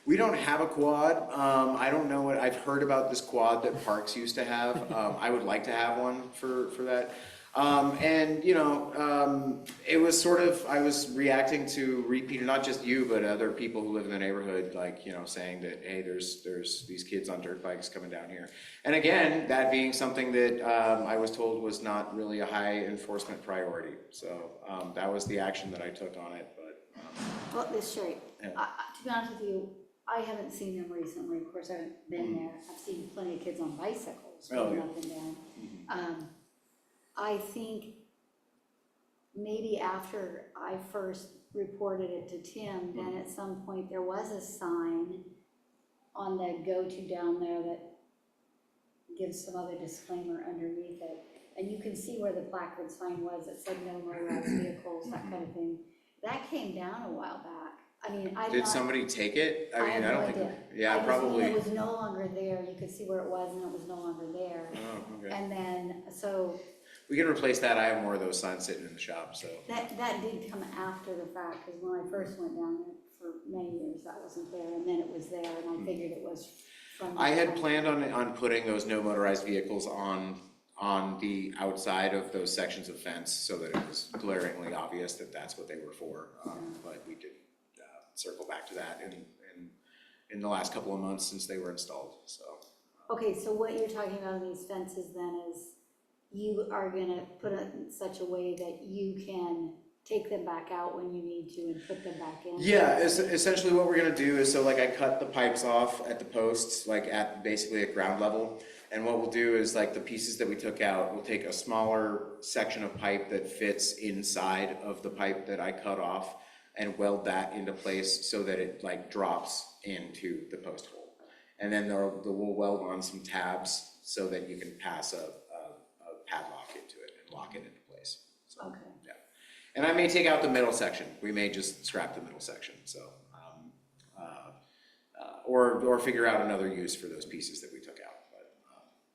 We don't have a quad. I don't know what, I've heard about this quad that parks used to have. I would like to have one for that. And you know, it was sort of, I was reacting to repeated, not just you, but other people who live in the neighborhood, like, you know, saying that, hey, there's these kids on dirt bikes coming down here. And again, that being something that I was told was not really a high enforcement priority. So that was the action that I took on it, but. Well, Miss Sherry, Yeah. to be honest with you, I haven't seen them recently. Of course, I haven't been there. I've seen plenty of kids on bicycles going yeah. up and down. I think maybe after I first reported it to Tim, then at some point there was a sign on the go-to down there that gives some other disclaimer underneath it. And you can see where the placard sign was. It said no motorized vehicles, that kind of thing. That came down a while back. I mean, Did somebody take it? I mean, have I no don't think, idea. yeah, I just probably. knew it was no longer there. You could see where it was and it was no longer there. Oh, okay. And then, so We can replace that. I have more of those signs sitting in the shop, so. that did come after the fact, because when I first went down there for many years, that wasn't there, and then it was there, and I figured it was from. I had planned on putting those no motorized vehicles on the outside of those sections of fence so that it was glaringly obvious that that's what they were for. But we did circle back to that in the last couple of months since they were installed, so. Okay, so what you're talking about in these fences then is you are gonna put it in such a way that you can take them back out when you need to and put them back in? Yeah, essentially what we're gonna do is, so like I cut the pipes off at the posts, like at basically at ground level. And what we'll do is like the pieces that we took out, we'll take a smaller section of pipe that fits inside of the pipe that I cut off and weld that into place so that it like drops into the post hole. And then we'll weld on some tabs so that you can pass a padlock into it and lock it into place. So, Okay. yeah. And I may take out the middle section. We may just scrap the middle section. So, or figure out another use for those pieces that we took out. But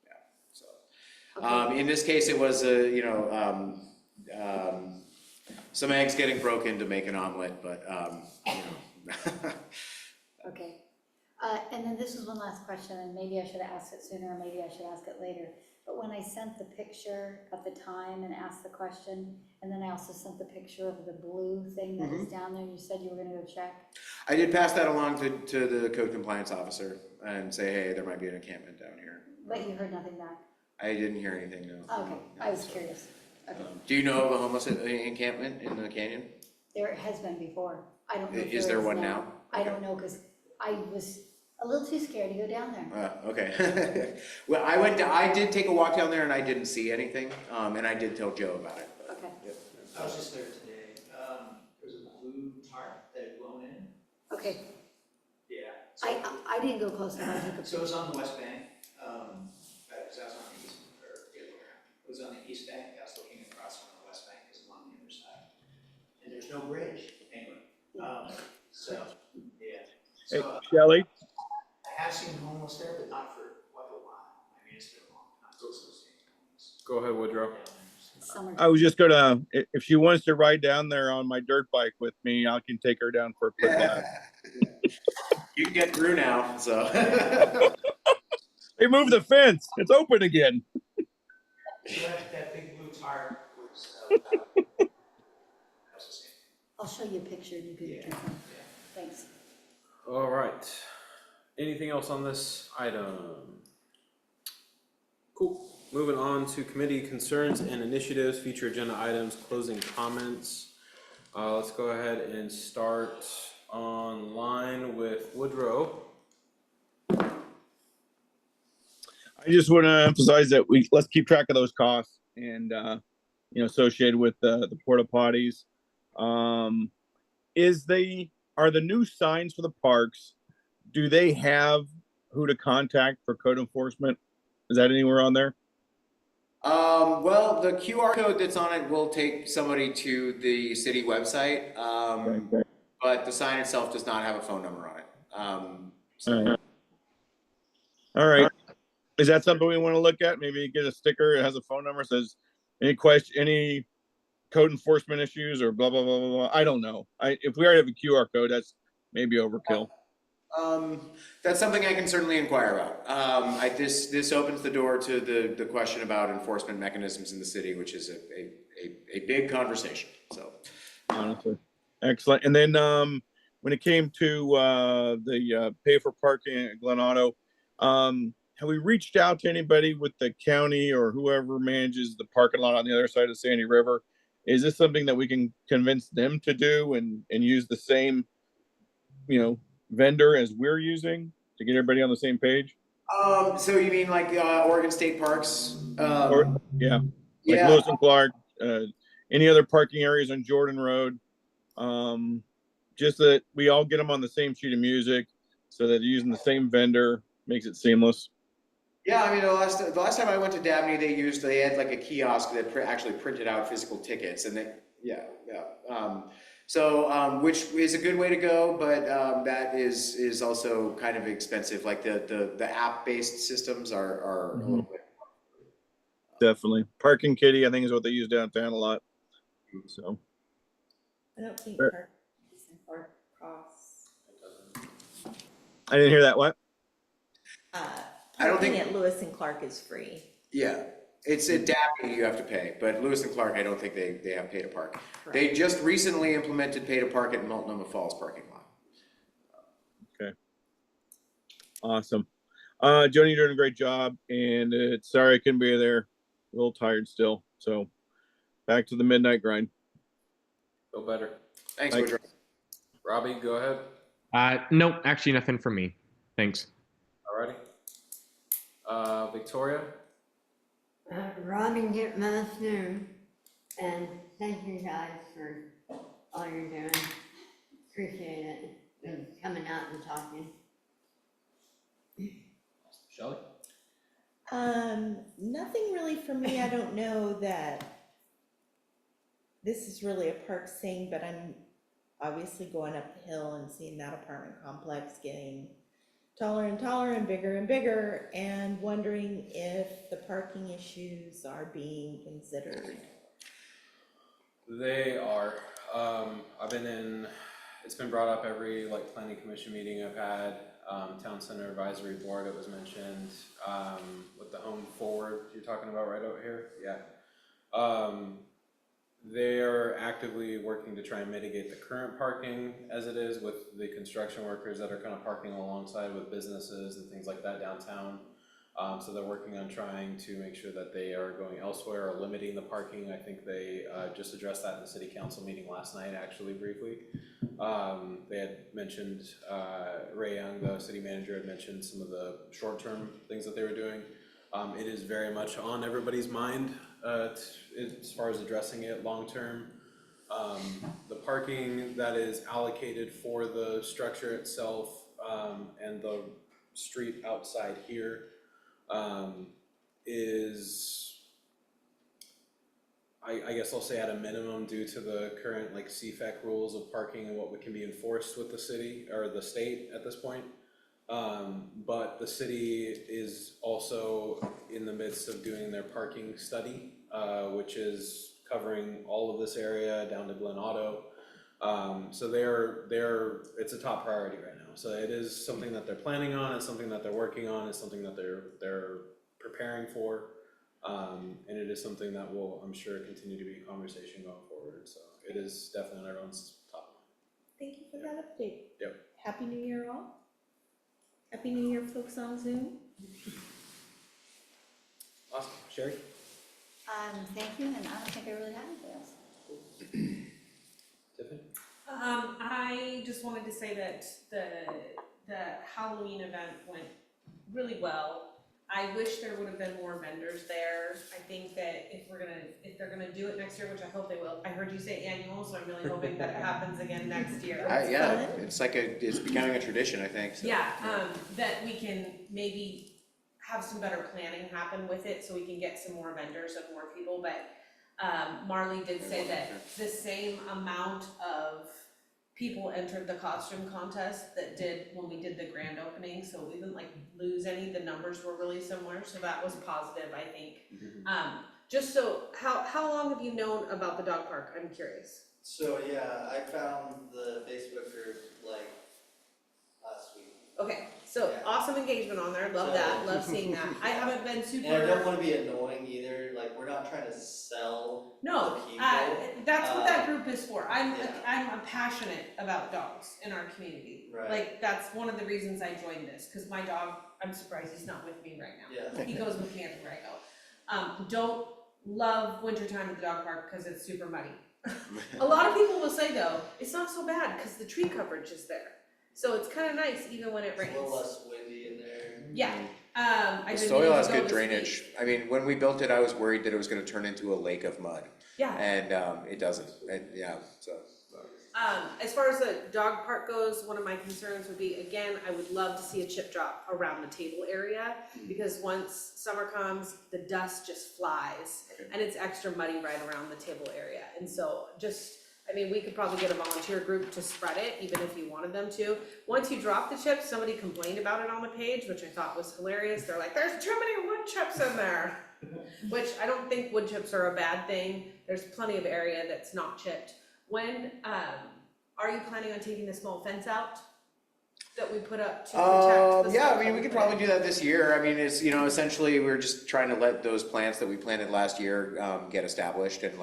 yeah. So, in this case, it was some eggs getting broken to make an omelet, but you know. Okay. And then this is one last question, and maybe I should have asked it sooner, or maybe I should ask it later. But when I sent the picture of the time and asked the question, and then I also sent the picture of the blue thing that was down there, you said you were gonna go check? I did pass that along to the code compliance officer and say, hey, there might be an encampment down here. But you heard nothing back? I didn't hear anything, no. Okay, I was curious. Okay. Do you know of a homeless encampment in the canyon? There has been before. I don't know if Is there one now? I don't know, because I was a little too scared to go down there. Okay. Well, I did take a walk down there and I didn't see anything, and I did tell Joe about it. But, Okay. yep. I was just there today. There's a blue tarp that had blown in. Okay, Yeah. I didn't go close enough. So it was on the west bank. Because I was on the east, or the other way around. It was on the east bank. I was looking across from the west bank, because I'm on the other side. And there's no bridge anyway. So, yeah. Hey, So Shelley, I have seen homeless there, but not for quite a while. I mean, it's been a long time. Still seeing homeless Go ahead, Woodrow. down there. Summer. I was just gonna, if she wants to ride down there on my dirt bike with me, I can take her down for a quick lap. You can get through now, so. They moved the fence. It's open again. So that big blue tarp was, that was the same. I'll show you a picture and you can Yeah. confirm. Yeah. Thanks. All right. Anything else on this item? Cool. Moving on to committee concerns and initiatives, future agenda items, closing comments. Let's go ahead and start online with Woodrow. I just want to emphasize that let's keep track of those costs and associated with the porta potties. Are the new signs for the parks? Do they have who to contact for code enforcement? Is that anywhere on there? Well, the QR code that's on it will take somebody to the city website, Okay. but the sign itself does not have a phone number on it. All right. Is that something we want to look at? Maybe get a sticker. It has a phone number. Says any code enforcement issues or blah blah blah blah blah. I don't know. If we already have a QR code, that's maybe overkill. That's something I can certainly inquire about. This opens the door to the question about enforcement mechanisms in the city, which is a big conversation, so. Honestly, excellent. And then when it came to the pay for parking at Glen Auto, have we reached out to anybody with the county or whoever manages the parking lot on the other side of Sandy River? Is this something that we can convince them to do and use the same, vendor as we're using to get everybody on the same page? So you mean like Oregon State Parks? Or yeah, like Yeah, Lewis and Clark, any other parking areas on Jordan Road? Just that we all get them on the same sheet of music so that using the same vendor makes it seamless. yeah. I mean, the last time I went to Dabney, they had like a kiosk that actually printed out physical tickets, and yeah. Which is a good way to go, but that is also kind of expensive. Like the app-based systems are a little bit. Definitely. Parking Kitty, I think, is what they use downtown a lot. So I don't think Sure. park costs. I didn't hear that. What? I don't Parking think- at Lewis and Clark is free. Yeah, it's at Dabney you have to pay, but Lewis and Clark, I don't think they have pay to park. They just recently implemented pay to park at Multnomah Falls parking lot. Okay. Awesome. Joni, you're doing a great job, and sorry I couldn't be there. A little tired still. So back to the midnight grind. Feel better. Thanks, Thanks. Woodrow. Robbie, go ahead. Nope, actually nothing from me. Thanks. Alrighty. Victoria? Robin Master, and thank you guys for all you're doing. Appreciate it, and coming out and talking. Shelley? Nothing really for me. I don't know that this is really a park thing, but I'm obviously going up the hill and seeing that apartment complex getting taller and taller and bigger, and wondering if the parking issues are being considered. They are. It's been brought up every planning commission meeting I've had. Town Center Advisory Board, it was mentioned, with the home forward you're talking about right over here, yeah. They're actively working to try and mitigate the current parking as it is with the construction workers that are kind of parking alongside with businesses and things like that downtown. So they're working on trying to make sure that they are going elsewhere or limiting the parking. I think they just addressed that in the city council meeting last night, actually, briefly. They had mentioned, Ray Young, the city manager, had mentioned some of the short-term things that they were doing. It is very much on everybody's mind as far as addressing it long-term. The parking that is allocated for the structure itself and the street outside here is, I guess I'll say at a minimum, due to the current CFAC rules of parking and what can be enforced with the city or the state at this point. But the city is also in the midst of doing their parking study, which is covering all of this area down to Glen Auto. So it's a top priority right now. So it is something that they're planning on, it's something that they're working on, it's something that they're preparing for. And it is something that will, I'm sure, continue to be a conversation going forward. So it is definitely on everyone's top mind. Thank you for that update. Yep. Happy New Year all. Happy New Year, folks on Zoom. Awesome. Sherry? Thank you, and I don't think I really have anything else. Tiffany? I just wanted to say that the Halloween event went really well. I wish there would have been more vendors there. I think that if they're gonna do it next year, which I hope they will. I heard you say annual, so I'm really hoping that it happens again next year. Yeah, it's becoming a tradition, I think. So. Yeah, that we can maybe have some better planning happen with it, so we can get some more vendors and more people, but Marley did say that the same amount of people entered the costume contest that did when we did the grand opening, so we didn't lose any, the numbers were really similar, so that was positive, I think. Just so, how long have you known about the dog park? I'm curious. So yeah, I found the Facebook group last week. Okay, so Yeah. awesome engagement on there, love So- that, love seeing that. I haven't been super. And I don't wanna be annoying either, like, we're not trying to sell No, the people. that's what that group is for. yeah. I'm passionate about dogs in our community. Right. Like, that's one of the reasons I joined this, cause my dog, I'm surprised he's not with me right now. Yeah. He goes with me everywhere I go. Don't love wintertime at the dog park because it's super muddy. A lot of people will say though, it's not so bad because the tree coverage is there. So it's kind of nice even when it It's a rains. little less windy in there. Yeah, The I didn't soil even has go good this drainage. week. I mean, when we built it, I was worried that it was gonna turn into a lake of mud, Yeah, and, it doesn't, so. as far as the dog park goes, one of my concerns would be, again, I would love to see a chip drop around the table area. Because once summer comes, the dust just flies Okay. and it's extra muddy right around the table area. And so we could probably get a volunteer group to spread it, even if you wanted them to. Once you drop the chips, somebody complained about it on the page, which I thought was hilarious. They're like, there's too many wood chips in there. Which I don't think wood chips are a bad thing. There's plenty of area that's not chipped. When, are you planning on taking the small fence out that we put up to protect the Yeah, stuff I mean, that we could put probably in? do that this year. I mean, it's, essentially, we're just trying to let those plants that we planted last year, get established and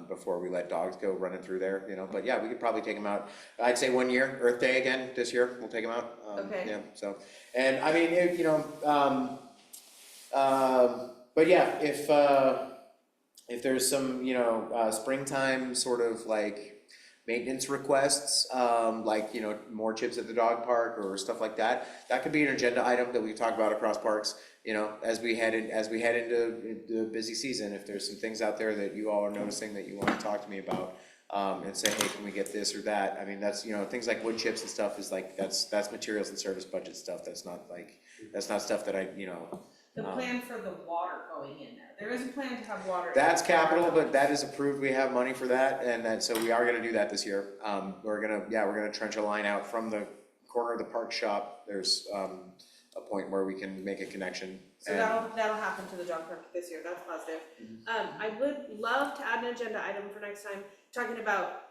before we let dogs go running through there, but yeah, we could probably take them out. I'd say 1 year, Earth Day again, this year, we'll take them out. Okay. Yeah, so, and I mean, but yeah, if there's some, springtime sort of like maintenance requests, more chips at the dog park or stuff like that, that could be an agenda item that we talk about across parks, as we head into the busy season. If there's some things out there that you all are noticing that you want to talk to me about, and say, hey, can we get this or that? I mean, that's, things like wood chips and stuff is like, that's materials and service budget stuff. That's not stuff that I. The plan for the water going in there. There is a plan to have water. That's capital, but that is approved, we have money for that, and so we are gonna do that this year. We're gonna trench a line out from the corner of the park shop. There's, a point where we can make a connection. So that'll happen to the dog park this year, that's positive. I would love to add an agenda item for next time, talking about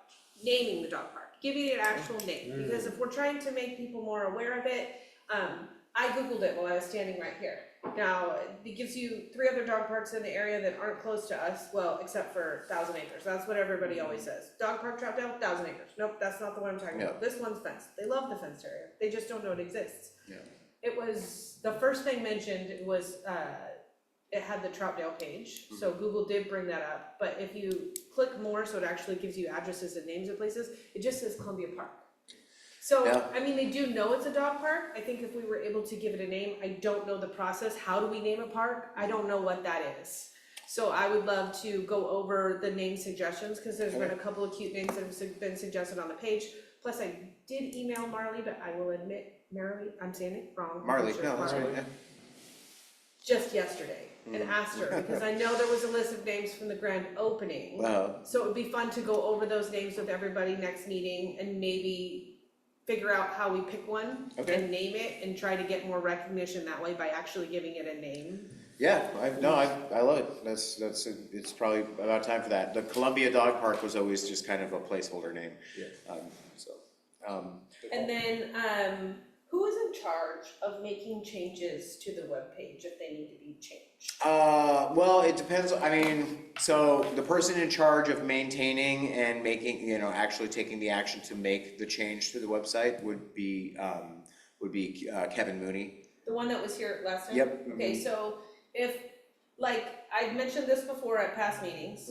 naming the dog park, giving it an actual name. Because if we're trying to make people more aware of it, I Googled it while I was standing right here. Now, it gives you 3 other dog parks in the area that aren't close to us, well, except for 1,000 Acres. That's what everybody always says. Dog park, Troutdale, 1,000 Acres. Nope, that's not the one I'm talking about. This one's fenced. They love the fenced area. They just don't know it exists. Yeah. It was, the first thing mentioned was, it had the Troutdale page, so Google did bring that up. But if you click more, so it actually gives you addresses and names of places, it just says Columbia Park. So, Yeah. I mean, they do know it's a dog park. I think if we were able to give it a name, I don't know the process. How do we name a park? I don't know what that is. So I would love to go over the name suggestions, because there's been a couple of cute names that have been suggested on the page. Plus, I did email Marley, but I will admit, Marley, I'm saying it wrong. Marley, I'm sure no, it's that's Marley. right, yeah. Just yesterday, and asked her, because I know there was a list of names from the grand opening. So it would be fun to go over those names with everybody next meeting and maybe figure out how we pick one and name it and try to get more recognition that way by actually giving it a name. Yeah, I love it. It's probably about time for that. The Columbia Dog Park was always just kind of a placeholder name. Yeah. And then, who is in charge of making changes to the webpage if they need to be changed? Well, it depends. I mean, so the person in charge of maintaining and making, actually taking the action to make the change to the website would be Kevin Mooney. The one that was here last time? Yep. Okay, so if, I've mentioned this before at past meetings,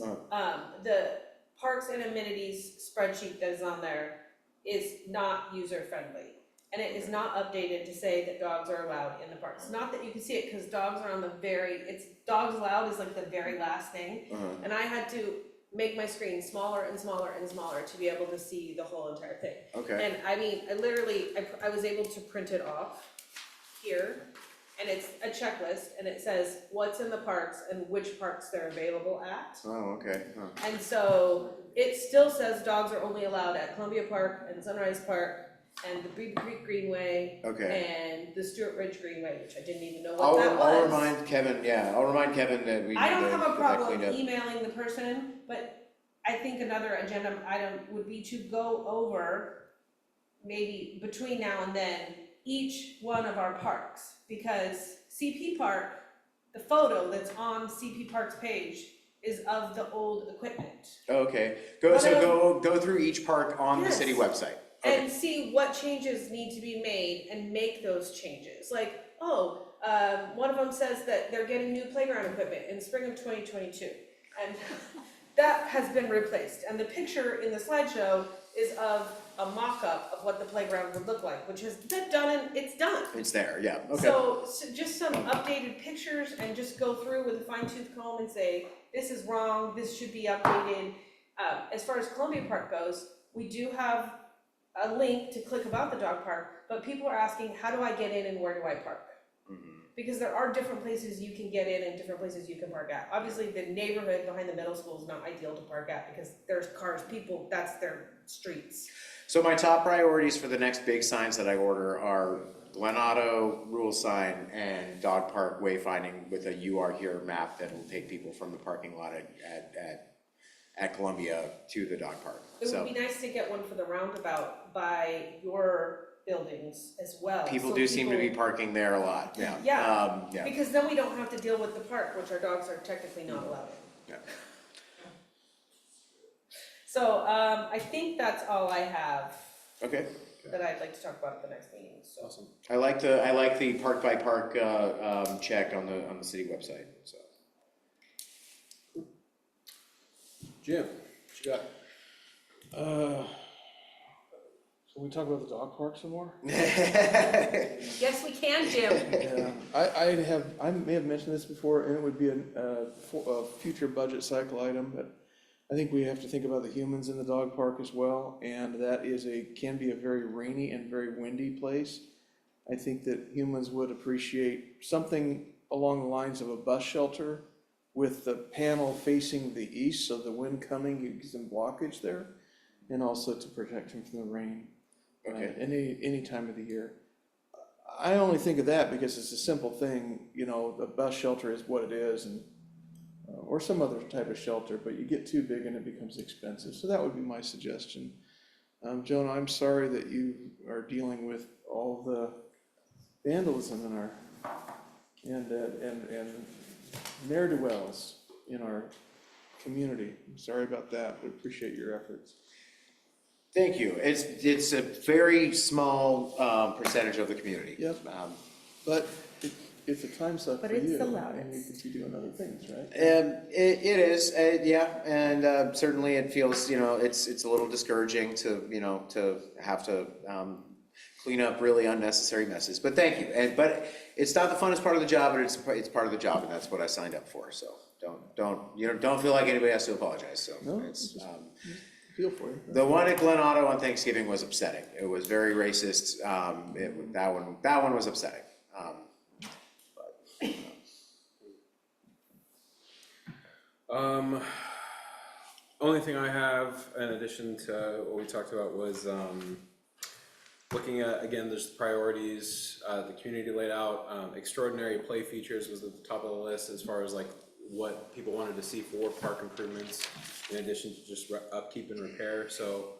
the parks and amenities spreadsheet that is on there is not user-friendly. And it is not updated to say that dogs are allowed in the parks. Not that you can see it, because dogs are on the dogs allowed is like the very last thing. And I had to make my screen smaller and smaller and smaller to be able to see the whole entire thing. Okay. And I mean, I was able to print it off here, and it's a checklist, and it says what's in the parks and which parks they're available at. Oh, okay. Huh. And so it still says dogs are only allowed at Columbia Park and Sunrise Park and the Beaver Creek Greenway and the Stewart Ridge Greenway, which I didn't even know what that was. I'll remind Kevin that we. I don't have a problem cleaned up. emailing the person, but I think another agenda item would be to go over, maybe between now and then, each one of our parks, because CP Park, the photo that's on CP Park's page is of the old equipment. Okay, What go through each park on the city Yes. website. Okay. And see what changes need to be made and make those changes. Like, one of them says that they're getting new playground equipment in spring of 2022. And that has been replaced. And the picture in the slideshow is of a mock-up of what the playground would look like, which has been done and it's done. It's there, yeah, okay. So just some updated pictures and just go through with a fine tooth comb and say, this is wrong, this should be updated. As far as Columbia Park goes, we do have a link to click about the dog park, but people are asking, how do I get in and where do I park? Because there are different places you can get in and different places you can park at. Obviously, the neighborhood behind the middle school is not ideal to park at because there's cars, people, that's their streets. So my top priorities for the next big signs that I order are Glenado rule sign and dog park wayfinding with a "You Are Here" map that will take people from the parking lot at Columbia to the dog park. It So would be nice to get one for the roundabout by your buildings as well. people so do seem to be people- parking there a lot, yeah. Yeah, Yeah. because then we don't have to deal with the park, which our dogs are technically not allowed in. Yeah. So, I think that's all I have Okay. that I'd like to talk about at the next meeting, so. Awesome. I like the park by park check on the city website, so. Jim, what you got? Can we talk about the dog park some more? Yes, we can, Jim. Yeah, I may have mentioned this before, and it would be a future budget cycle item, but I think we have to think about the humans in the dog park as well, and that can be a very rainy and very windy place. I think that humans would appreciate something along the lines of a bus shelter with the panel facing the east, so the wind coming, you get some blockage there, and also to protect them from the rain. Okay. Any time of the year. I only think of that because it's a simple thing, the bus shelter is what it is, and or some other type of shelter, but you get too big and it becomes expensive. So that would be my suggestion. Jonah, I'm sorry that you are dealing with all the vandalism in our and ne'er-do-wells in our community. I'm sorry about that, but appreciate your efforts. Thank you. It's a very small percentage of the community. Yep. But it's a time suck But for it's you, the and you loudest. could be doing other things, right? It is, yeah, and certainly it feels, it's a little discouraging to have to clean up really unnecessary messes. But thank you. But it's not the funnest part of the job, but it's part of the job, and that's what I signed up for. So don't feel like anybody has to apologize. So No, it's. just feel for you. The one at Glenado on Thanksgiving was upsetting. It was very racist. That one was upsetting. Only thing I have in addition to what we talked about was looking at, again, there's priorities, the community laid out, extraordinary play features was at the top of the list as far as like what people wanted to see for park improvements in addition to just upkeep and repair. So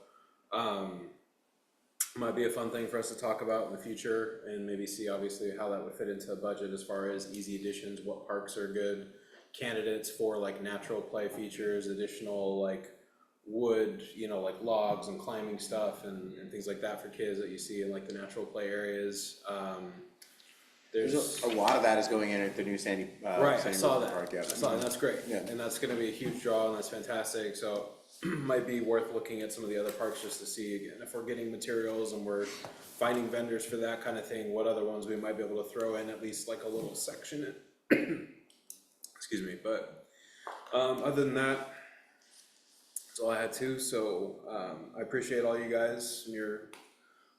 might be a fun thing for us to talk about in the future and maybe see obviously how that would fit into a budget as far as easy additions, what parks are good candidates for like natural play features, additional like wood, like logs and climbing stuff and things like that for kids that you see in like the natural play areas. There's a lot of that is going in at the new Sandy. right, Sandy I saw River that. Park, yeah. I saw that. And that's great. Yeah. And that's going to be a huge draw, and that's fantastic. So might be worth looking at some of the other parks just to see again if we're getting materials and we're finding vendors for that kind of thing. What other ones we might be able to throw in at least like a little section. Excuse me, but other than that, that's all I had too. So I appreciate all you guys and your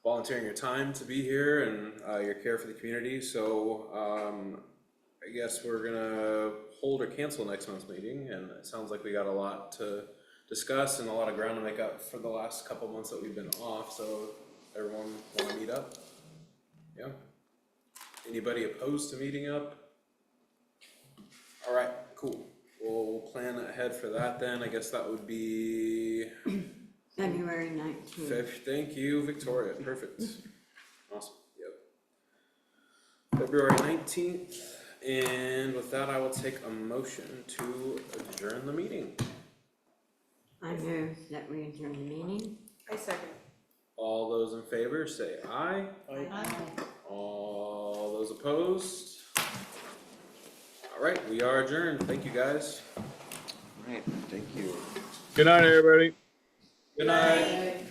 volunteering your time to be here and your care for the community. So I guess we're gonna hold or cancel next month's meeting, and it sounds like we got a lot to discuss and a lot of ground to make up for the last couple months that we've been off. So everyone want to meet up? Yeah. Anybody opposed to meeting up? All right, cool. We'll plan ahead for that then. I guess that would be February 19th. Thank you, Victoria. Perfect. Awesome. Yep. February 19th. And with that, I will take a motion to adjourn the meeting. I move that we adjourn the meeting. I second. All those in favor say aye. Aye. All those opposed? All right, we are adjourned. Thank you, guys. All right, thank you. Good night, everybody. Good night.